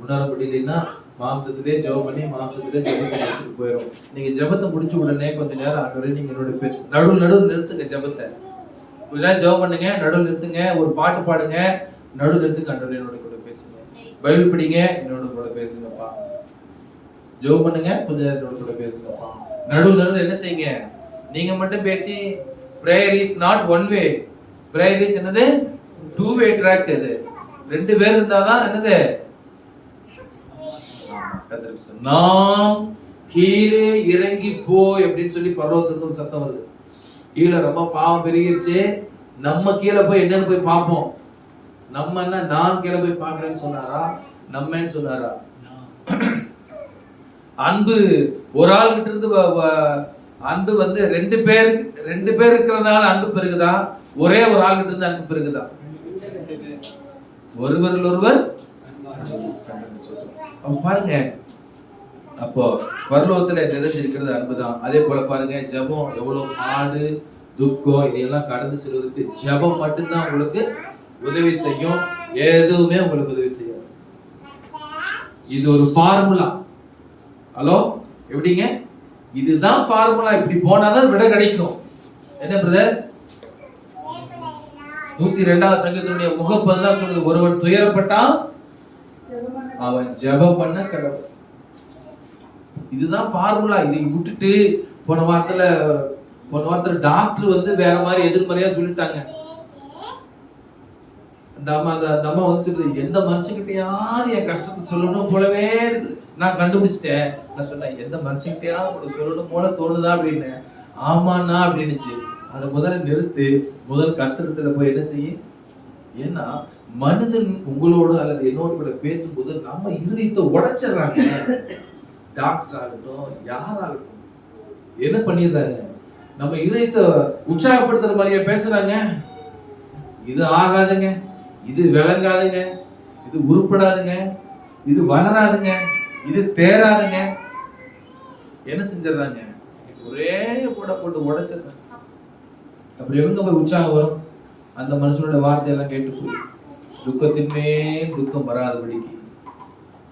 உணர முடியலன்னா மாம்சத்திலே ஜெபம் பண்ணி மாம்சத்திலே ஜெபத்தை முடிச்சுட்டு போயிடும். நீங்க ஜெபத்தை முடிச்ச உடனே கொஞ்ச நேரம் ஆண்டவரே நீங்க என்னோட பேச நடுவில் நிறுத்துங்க. ஜெபத்தை கொஞ்ச நேரம் ஜெபம் பண்ணுங்க, நடுவில் நிறுத்துங்க. ஒரு பாட்டு பாடுங்க, நடுவில் நிறுத்துங்க. ஆண்டவரே என்னோட கூட பேசுங்க. பைபிள் படிங்க, என்னோட கூட பேசுங்கப்பா. ஜெபம் பண்ணுங்க, கொஞ்ச நேரம் என்னோட கூட பேசுங்கப்பா. நடுவில் என்ன செய்யுங்க? நீங்க மட்டும் பேசி prayer is not one way. Prayer is என்னது? 2 வே ட்ராக். இது 2 பேர் இருந்தாதான் என்னது? நாம் கீழே இறங்கி போய் அப்படின்னு சொல்லி பர்வதத்துல ஒரு சத்தம் வருது. கீழே ரொம்ப பாவம் பெருகிருச்சு, நம்ம கீழே போய் என்னன்னு போய் பார்ப்போம். நம்ம என்ன நான் கீழே போய் பார்க்கறேன்னு சொன்னாரா? நம்மன்னு சொன்னாரா? அன்பு ஒரு ஆள் கிட்ட இருந்து அன்பு வந்து ரெண்டு பேர் இருக்கிறதுனால அன்பு பெருகுதா, ஒரே ஒரு ஆள் கிட்ட இருந்து அன்பு பெருகுதா? ஒருவரில் ஒருவர் பாருங்க. அப்போ பரலோகத்துல நிறைஞ்சிருக்கிறது அன்புதான். அதே போல பாருங்க, ஜெபம் எவ்வளவு பாடு துக்கம் இதெல்லாம் கடந்து செல்வதற்கு ஜெபம் மட்டும்தான் உங்களுக்கு உதவி செய்யும். எதுவுமே உங்களுக்கு உதவி செய்யும். இது ஒரு ஃபார்முலா. ஹலோ, எப்படிங்க? இதுதான் ஃபார்முலா. இப்படி போனாதான் விட கிடைக்கும். என்ன பிரதர்? 102வது சங்கீதத்தினுடைய முகப்பது தான் சொல்லுது, ஒருவன் துயரப்பட்டான் அவன் ஜெபம் பண்ண கடவுள். இதுதான் ஃபார்முலா. இதை விட்டுட்டு போன வாரத்துல டாக்டர் வந்து வேற மாதிரி எதிர்மறையா சொல்லிட்டாங்க. அந்த அம்மா வந்து சொல்லுது, எந்த மனுஷங்கிட்டையாவது என் கஷ்டத்தை சொல்லணும் போலவே இருக்குது. நான் கண்டுபிடிச்சிட்டேன். நான் சொன்னேன், எந்த மனுஷங்கிட்டையாவது உங்களுக்கு சொல்லணும் போல தோணுதா அப்படின்னு. ஆமாண்ணா அப்படின்னுச்சு. அதை முதல்ல நிறுத்து, முதல் கர்த்தரிடத்துல போய் என்ன செய்ய. ஏன்னா மனிதன் உங்களோட அல்லது என்னோட கூட பேசும்போது நம்ம இருதயத்தை உடைச்சிடுறாங்க. டாக்டர் ஆகட்டும் யாராகட்டும் என்ன பண்ணிடுறாங்க, நம்ம இதயத்தை உற்சாகப்படுத்துற மாதிரியே பேசுறாங்க. இது ஆகாதுங்க, இது விளங்காதுங்க, இது உருப்படாதுங்க, இது வளராதுங்க, இது தேராதுங்க. என்ன செஞ்சிடறாங்க, ஒரே கூட போட்டு உடைச்சிடுறாங்க. அப்படி எங்க போய் உற்சாகம் வரும்? அந்த மனுஷனோட வார்த்தையெல்லாம் கேட்டு போய் துக்கத்தின் மேல் துக்கம் வராதபடிக்கு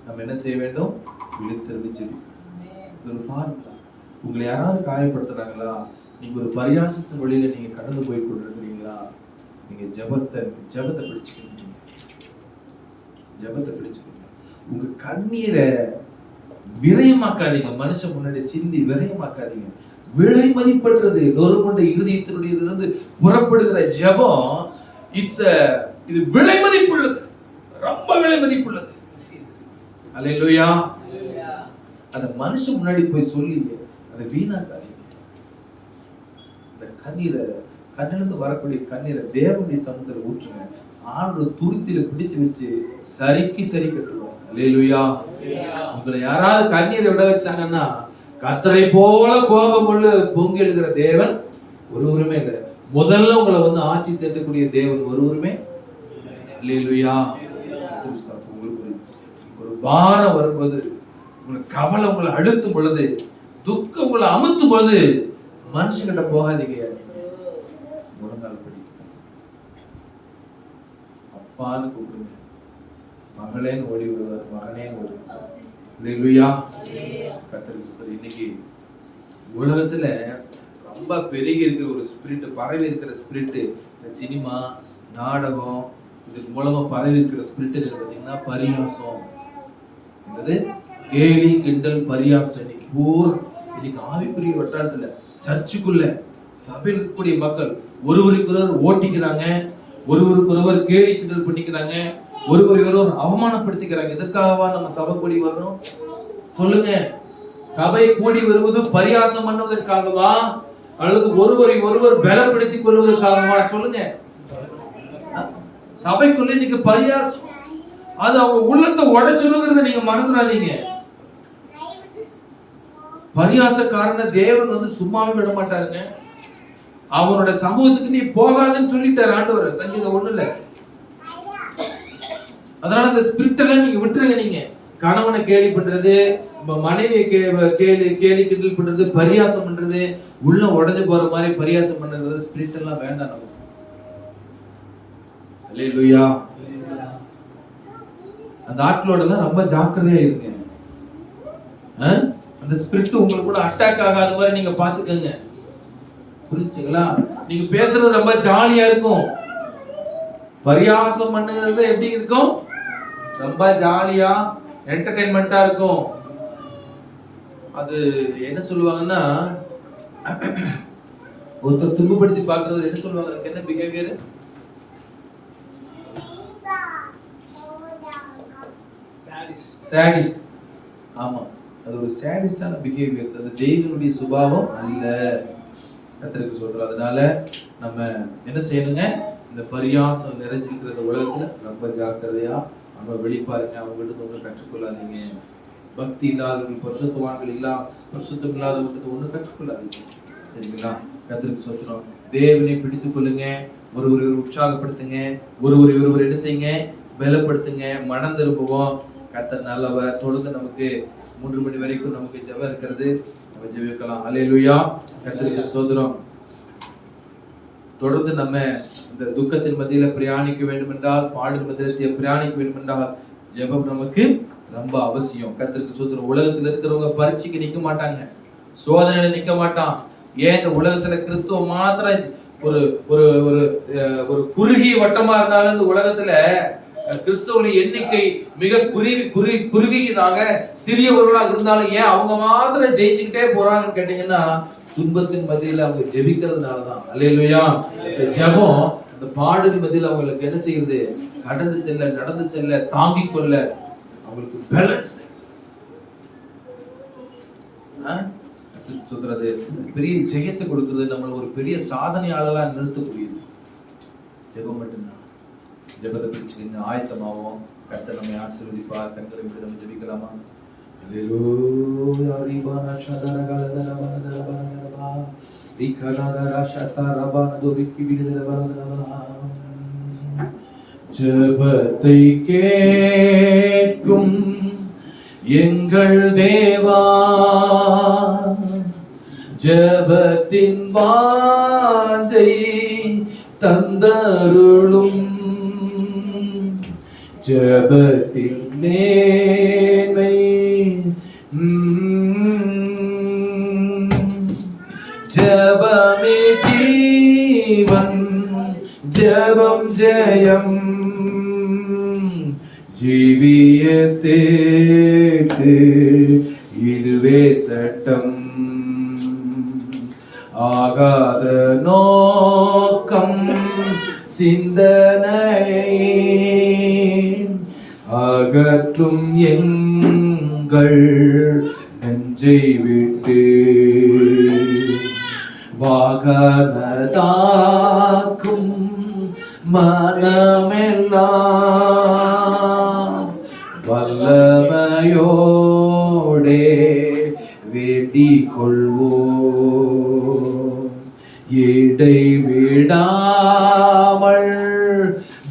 நம்ம என்ன செய்ய வேண்டும்? விழித்திருந்து ஒரு ஃபார்முலா. உங்களை யாராவது காயப்படுத்துறாங்களா, நீங்க ஒரு பரியாசத்தின் வழியில நீங்க கடந்து போய் கொண்டிருக்கிறீங்களா, நீங்க ஜெபத்தை பிடிச்சுக்கீங்க. ஜெபத்தை பிடிச்சுக்கீங்க. உங்க கண்ணீரை விரயமாக்காதீங்க. மனுஷன் முன்னாடி சிந்தி விரயமாக்காதீங்க. விலை மதிப்பற்றது. நொறுமண்ட இருதயத்தினுடையதிலிருந்து புறப்படுகிற ஜெபம் இது விலை மதிப்புள்ளது, ரொம்ப விலை மதிப்புள்ளது. அல்லேலூயா. அந்த மனுஷன் முன்னாடி போய் சொல்லி அதை வீணாக்காதீங்க. இந்த கண்ணிலிருந்து வரக்கூடிய கண்ணீரை தேவனுடைய சமூகத்தில் ஊற்றுங்க. ஆண்டு துருத்தில பிடிச்சு வச்சு சரி கட்டுவோம். அல்லேலூயா. உங்களை யாராவது கண்ணீரை விட வச்சாங்கன்னா, கர்த்தரை போல கோபம் கொண்டு பொங்கி எழுகிற தேவன் ஒருவருமே இல்லை. முதல்ல உங்களை வந்து ஆட்சி தட்டக்கூடிய தேவன் ஒருவருமே. அல்லேலூயா. உங்களுக்கு ஒரு பாரம் வரும்போது, உங்களுக்கு கவலை உங்களை அழுத்தும் பொழுது, துக்கம் உங்களை அமுத்தும் பொழுது மனுஷங்கிட்ட போகாதீங்க. முழங்கால் படிக்க அப்பான்னு கூப்பிடுங்க. மகளேன்னு ஓடி வருவார், மகனேன்னு ஓடி வருவார். அல்லேலூயா. கர்த்தருக்கு ஸ்தோத்திரம். இன்னைக்கு உலகத்துல ரொம்ப பெருகி இருக்கிற ஒரு ஸ்பிரிட், பரவி இருக்கிற ஸ்பிரிட், இந்த சினிமா நாடகம் இதுக்கு மூலமா பரவி இருக்கிற ஸ்பிரிட் பார்த்தீங்கன்னா பரியாசம், கேலி கிண்டல் பரியாசம். இன்னைக்கு ஆவிக்குரிய வட்டாரத்துல சர்ச்சுக்குள்ள சபையில் இருக்கக்கூடிய மக்கள் ஒருவருக்கொருவர் ஓட்டிக்கிறாங்க, ஒருவருக்கொருவர் கேலி கிண்டல் பண்ணிக்கிறாங்க, ஒருவரையொருவர் அவமானப்படுத்திக்கிறாங்க. எதற்காகவா நம்ம சபை கூடி வரணும் சொல்லுங்க? சபை கூடி வருவது பரியாசம் பண்ணுவதற்காகவா அல்லது ஒருவரை ஒருவர் பலப்படுத்திக் கொள்வதற்காகவா சொல்லுங்க? சபைக்குள்ள இன்னைக்கு பரியாசம், அது அவங்க உள்ளத்தை உடைச்சுங்கிறத நீங்க மறந்துடாதீங்க. பரியாசக்காரன தேவன் வந்து சும்மாவே விட மாட்டாருங்க. அவனோட சமூகத்துக்கு நீ போகாதுன்னு சொல்லிட்டாரு ஆண்டவர். சங்கீதம் 1:1. அதனால அந்த ஸ்பிரிட் எல்லாம் நீங்க விட்டுருங்க. நீங்க கணவனை கேலி பண்றது, மனைவியை கேலி கிண்டல் பண்றது, பரியாசம் பண்றது, உள்ள உடஞ்சு போற மாதிரி பரியாசம் பண்றது, ஸ்பிரிட் எல்லாம் வேண்டாம் நமக்கு. அல்லேலூயா. அந்த ஆட்களோட எல்லாம் ரொம்ப ஜாக்கிரதையா இருங்க. அந்த ஸ்பிரிட் உங்களுக்கு கூட அட்டாக் ஆகாத மாதிரி நீங்க பாத்துக்கங்க. புரிஞ்சுங்களா? நீங்க பேசுறது ரொம்ப ஜாலியா இருக்கும். பரியாசம் பண்ணுகிறது எப்படி இருக்கும்? ரொம்ப ஜாலியா என்டர்டெயின்மெண்டா இருக்கும். அது என்ன சொல்லுவாங்கன்னா, ஒருத்தர் துன்பப்படுத்தி பார்க்கறது என்ன சொல்லுவாங்க? அதுக்கு என்ன பிஹேவியர்? சாடிஸ்ட். ஆமா, அது ஒரு சாடிஸ்டான பிஹேவியர்ஸ். அது தேவனுடைய சுபாவம் அல்ல. கர்த்தருக்கு சொல்றோம். அதனால நம்ம என்ன செய்யணுங்க? இந்த பரியாசம் நிறைஞ்சிருக்கிற உலகத்துல ரொம்ப ஜாக்கிரதையா நம்ம வெளிப்பாருங்க. அவங்ககிட்ட வந்து கற்றுக்கொள்ளாதீங்க. பக்தி இல்லாதவர்கள், பரிசுத்தவான்கள் பரிசுத்தம் இல்லாதவர்கள் ஒண்ணு கற்றுக்கொள்ளாதீங்க. சரிங்களா? கர்த்தருக்கு ஸ்தோத்திரம். தேவனை பிடித்துக் கொள்ளுங்க, ஒருவரை உற்சாகப்படுத்துங்க, ஒருவர் என்ன செய்யுங்க, பலப்படுத்துங்க, மனம் திரும்புவோம். கர்த்தர் நல்லவர். தொடர்ந்து நமக்கு 3 மணி வரைக்கும் நமக்கு ஜெபம் இருக்கிறது, நம்ம ஜெபிக்கலாம். அல்லேலூயா. கர்த்தருக்கு ஸ்தோத்திரம். தொடர்ந்து நம்ம இந்த துக்கத்தின் மத்தியில பிரயாணிக்க வேண்டும் என்றால், பாடல் மத்தியில பிரயாணிக்க வேண்டும் என்றால் ஜெபம் நமக்கு ரொம்ப அவசியம். கர்த்தருக்கு ஸ்தோத்திரம். உலகத்துல இருக்கிறவங்க பரீட்சைக்கு நிக்க மாட்டாங்க, சோதனையில நிக்க மாட்டான். ஏன் இந்த உலகத்துல கிறிஸ்துவ மாத்திரம் ஒரு ஒரு ஒரு ஒரு குறுகிய வட்டமா இருந்தாலும் இந்த உலகத்துல கிறிஸ்தவர்களின் எண்ணிக்கை மிக குறுகியதாக சிறியவர்களாக இருந்தாலும் ஏன் அவங்க மாத்திரம் ஜெயிச்சுக்கிட்டே போறாங்கன்னு கேட்டீங்கன்னா, துன்பத்தின் மத்தியில அவங்க ஜெபிக்கிறதுனாலதான். அல்லேலூயா. ஜெபம் அந்த பாடலின் மத்தியில அவங்களுக்கு என்ன செய்யுது, கடந்து செல்ல, நடந்து செல்ல, தாங்கிக் கொள்ள அவங்களுக்கு பேலன்ஸ் சொல்றது, பெரிய ஜெயத்தை கொடுக்கிறது, நம்மள ஒரு பெரிய சாதனையாளரா நிறுத்தக்கூடியது ஜெபம் மட்டும்தான். ஜெபத்தை பிடிச்சிருந்து ஆயத்தமாவோம். கர்த்தர் நம்மை ஆசீர்வதிப்பார். கண்களை விட்டு நம்ம ஜெபிக்கலாமா? அல்லேலூயா. ரிபானா ஷதரகலதரபனதரபனதரபா திகனதர ஷதரபனதுரிக்கி விடுதரபனதரபா. ஜெபத்தை கேட்கும் எங்கள் தேவா, ஜெபத்தின் வாஞ்சை தந்தருளும், ஜெபத்தின் மேன்மை ஜெபமே ஜீவன், ஜெபம் ஜெயம், ஜீவியத்தேக்கு இதுவே சட்டம், ஆகாத நோக்கம் சிந்தனை அகற்றும் எங்கள் நெஞ்சை விட்டு, வாகனதாக்கும் மனமெல்லாம் வல்லமையோடே வேண்டிக் கொள்வோம். இடைவிடாமல்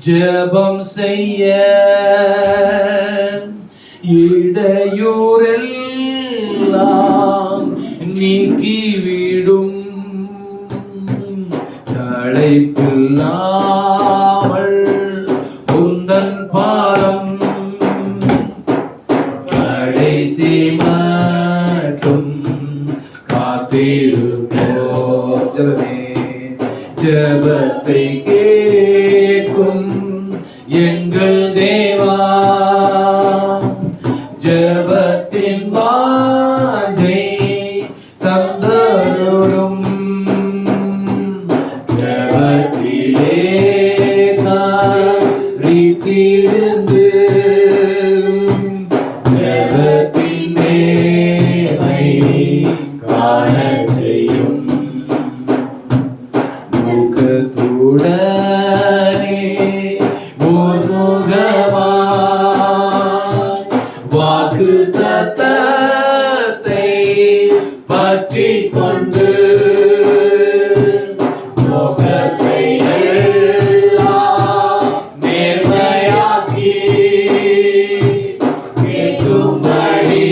ஜெபம் செய்ய இடையூறெல்லாம் நீக்கிவிடும், சளைப்பில்லாமல் உந்தன் பாதம் கடைசி மட்டும் காத்திருப்போம். ஜெபமே ஜெபத்தை கேட்கும் எங்கள் தேவா, ஜெபத்தின் வாஞ்சை தந்தருளும், ஜெபத்திலே ரீதியிருந்து ஜெபத்தின் மேன்மை காண செய்யும், ஊக்கத்துடனே வாக்குத்தத்தத்தை பற்றிக் கொண்டு நோக்கத்தை எல்லாம் நேர்மையாக்கி கேட்கும்படிக்கு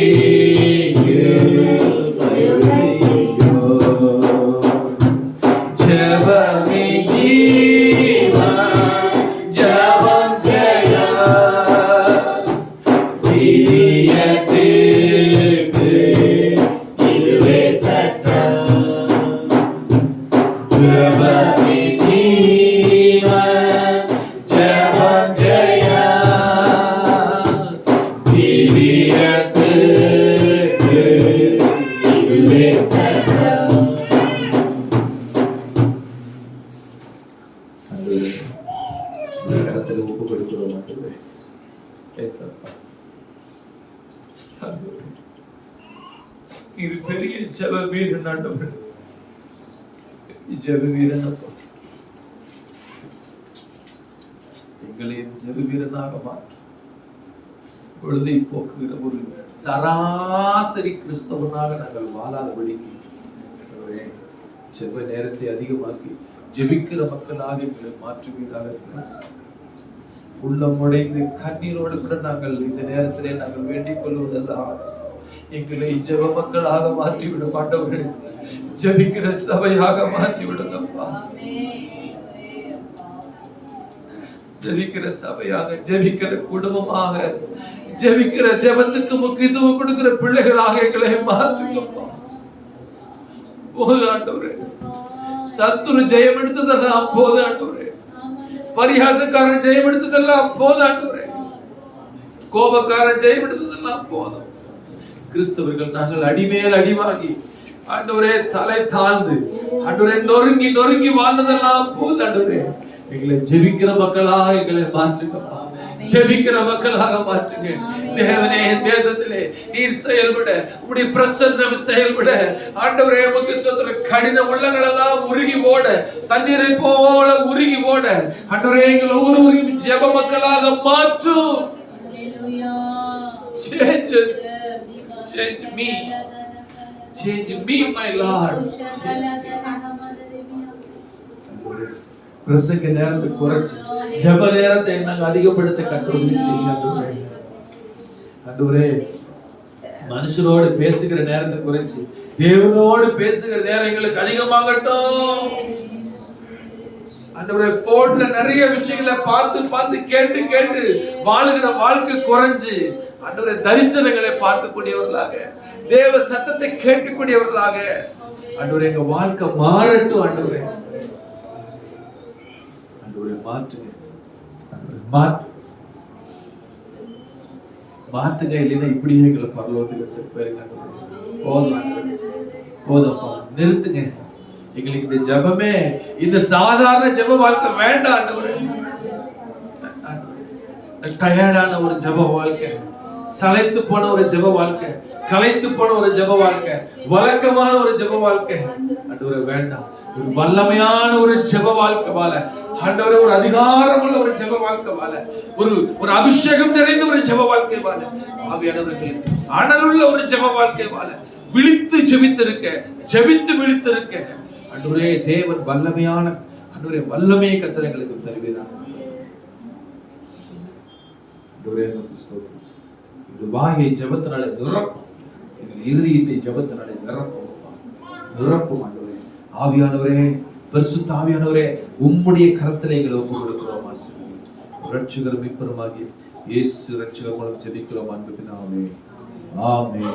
ஜெபமே ஜீவன், ஜெபம் ஜெயம், ஜீவியத்திற்கு இதுவே சட்டம், ஜெபமே ஜீவன், ஜெபம் ஜெயம், ஜீவியத்திற்கு இதுவே சட்டம். கரத்தில் ஒப்பு கொடுக்கிறோம். மட்டுமே இது பெரிய ஜெப வீரன் ஆண்டவர், ஜெப வீரன் எங்களை ஜெப வீரனாக மாற்ற பொழுதை போக்குகிற ஒரு சராசரி கிறிஸ்தவனாக நாங்கள் வாழாதபடிக்கு ஜெப நேரத்தை அதிகமாக்கி ஜெபிக்கிற மக்களாக எங்களை மாற்றுவீராக. உள்ளமுடைந்து கண்ணீரோடு கூட நாங்கள் இந்த நேரத்திலே நாங்கள் வேண்டிக் கொள்வதெல்லாம் எங்களை ஜெப மக்களாக மாற்றிவிடும் ஆண்டவரே. ஜெபிக்கிற சபையாக மாற்றிவிடுங்கப்பா. ஜெபிக்கிற சபையாக, ஜெபிக்கிற குடும்பமாக, ஜெபிக்கிற ஜெபத்துக்கு முக்கியத்துவம் கொடுக்கிற பிள்ளைகளாக எங்களை மாற்றுங்கப்பா. போது ஆண்டவரே, சத்துரு ஜெயம் எடுத்ததெல்லாம் போது ஆண்டவரே, பரிகாசக்காரன் ஜெயம் எடுத்ததெல்லாம் போது ஆண்டவரே, கோபக்காரன் ஜெயம் எடுத்ததெல்லாம் போதும். கிறிஸ்தவர்கள் நாங்கள் அடிமேல் அடிவாகி ஆண்டவரே தலை தாழ்ந்து ஆண்டவரே நொறுங்கி நொறுங்கி வாழ்ந்ததெல்லாம் போது ஆண்டவரே. எங்களை ஜெபிக்கிற மக்களாக எங்களை மாற்றுங்கப்பா. ஜெபிக்கிற மக்களாக மாற்றுங்க தேவனே. தேசத்திலே நீர் செயல்பட, உம்முடைய பிரசன்னம் செயல்பட ஆண்டவரே உமக்கு ஸ்தோத்திரம். கடின உள்ளங்கள் எல்லாம் உருகி ஓட, தண்ணீரை போல உருகி ஓட ஆண்டவரே எங்கள் ஒவ்வொருவரையும் ஜெப மக்களாக மாற்றும். Change me. Change me, my Lord. பிரசங்க நேரத்தை குறைச்சு ஜெப நேரத்தை நாங்க அதிகப்படுத்த கற்றுக் செய்யுங்க ஆண்டவரே. மனுஷரோடு பேசுகிற நேரத்தை குறைச்சு தேவனோடு பேசுகிற நேரங்களுக்கு அதிகமாகட்டும் ஆண்டவரே. போன்ல நிறைய விஷயங்களை பார்த்து பார்த்து கேட்டு கேட்டு வாழுகிற வாழ்க்கை குறைஞ்சு ஆண்டவரே தரிசனங்களை பார்க்கக்கூடியவர்களாக, தேவ சத்தத்தை கேட்கக்கூடியவர்களாக ஆண்டவரே எங்க வாழ்க்கை மாறட்டும் ஆண்டவரே. ஆண்டவரே மாற்றுங்க, மாத்துங்க. இல்லைன்னா இப்படியே எங்களை பரலோகத்துக்கு போயிருங்க. போதும்ப்பா, நிறுத்துங்க. எங்களுக்கு இந்த ஜெபமே, இந்த சாதாரண ஜெப வாழ்க்கை வேண்டாம் ஆண்டவரே. டயர்டான ஒரு ஜெப வாழ்க்கை, சளைத்து போன ஒரு ஜெப வாழ்க்கை, களைத்து போன ஒரு ஜெப வாழ்க்கை, வழக்கமான ஒரு ஜெப வாழ்க்கை ஆண்டவரே வேண்டாம். ஒரு வல்லமையான ஒரு ஜெப வாழ்க்கை வாழ ஆண்டவரே, ஒரு அதிகாரமுள்ள ஒரு ஜெப வாழ்க்கை வாழ, ஒரு அபிஷேகம் நிறைந்த ஒரு ஜெப வாழ்க்கை வாழ, ஆவியானவர்களுக்கு அனலுள்ள ஒரு ஜெப வாழ்க்கை வாழ, விழித்து ஜெபித்திருக்க, ஜெபித்து விழித்திருக்க ஆண்டவரே. தேவன் வல்லமையான ஆண்டவரே, வல்லமையை கர்த்தர் எங்களுக்கு தருவீராக. ஆண்டவரே ஸ்தோத்திரம். இந்த வாயை ஜெபத்தினாலே நிரப்பும், எங்கள் இருதயத்தை ஜெபத்தினாலே நிரப்பும் ஆண்டவரே. ஆவியானவரே, பரிசுத்த ஆவியானவரே, உம்முடைய கரத்திலே எங்களை ஒப்புக் கொடுக்கிறோம். ரட்சகர் மீட்பருமாகிய இயேசு ரட்சகர் மூலம் ஜெபிக்கிறோம் அன்பு பிதாவே. ஆமென்.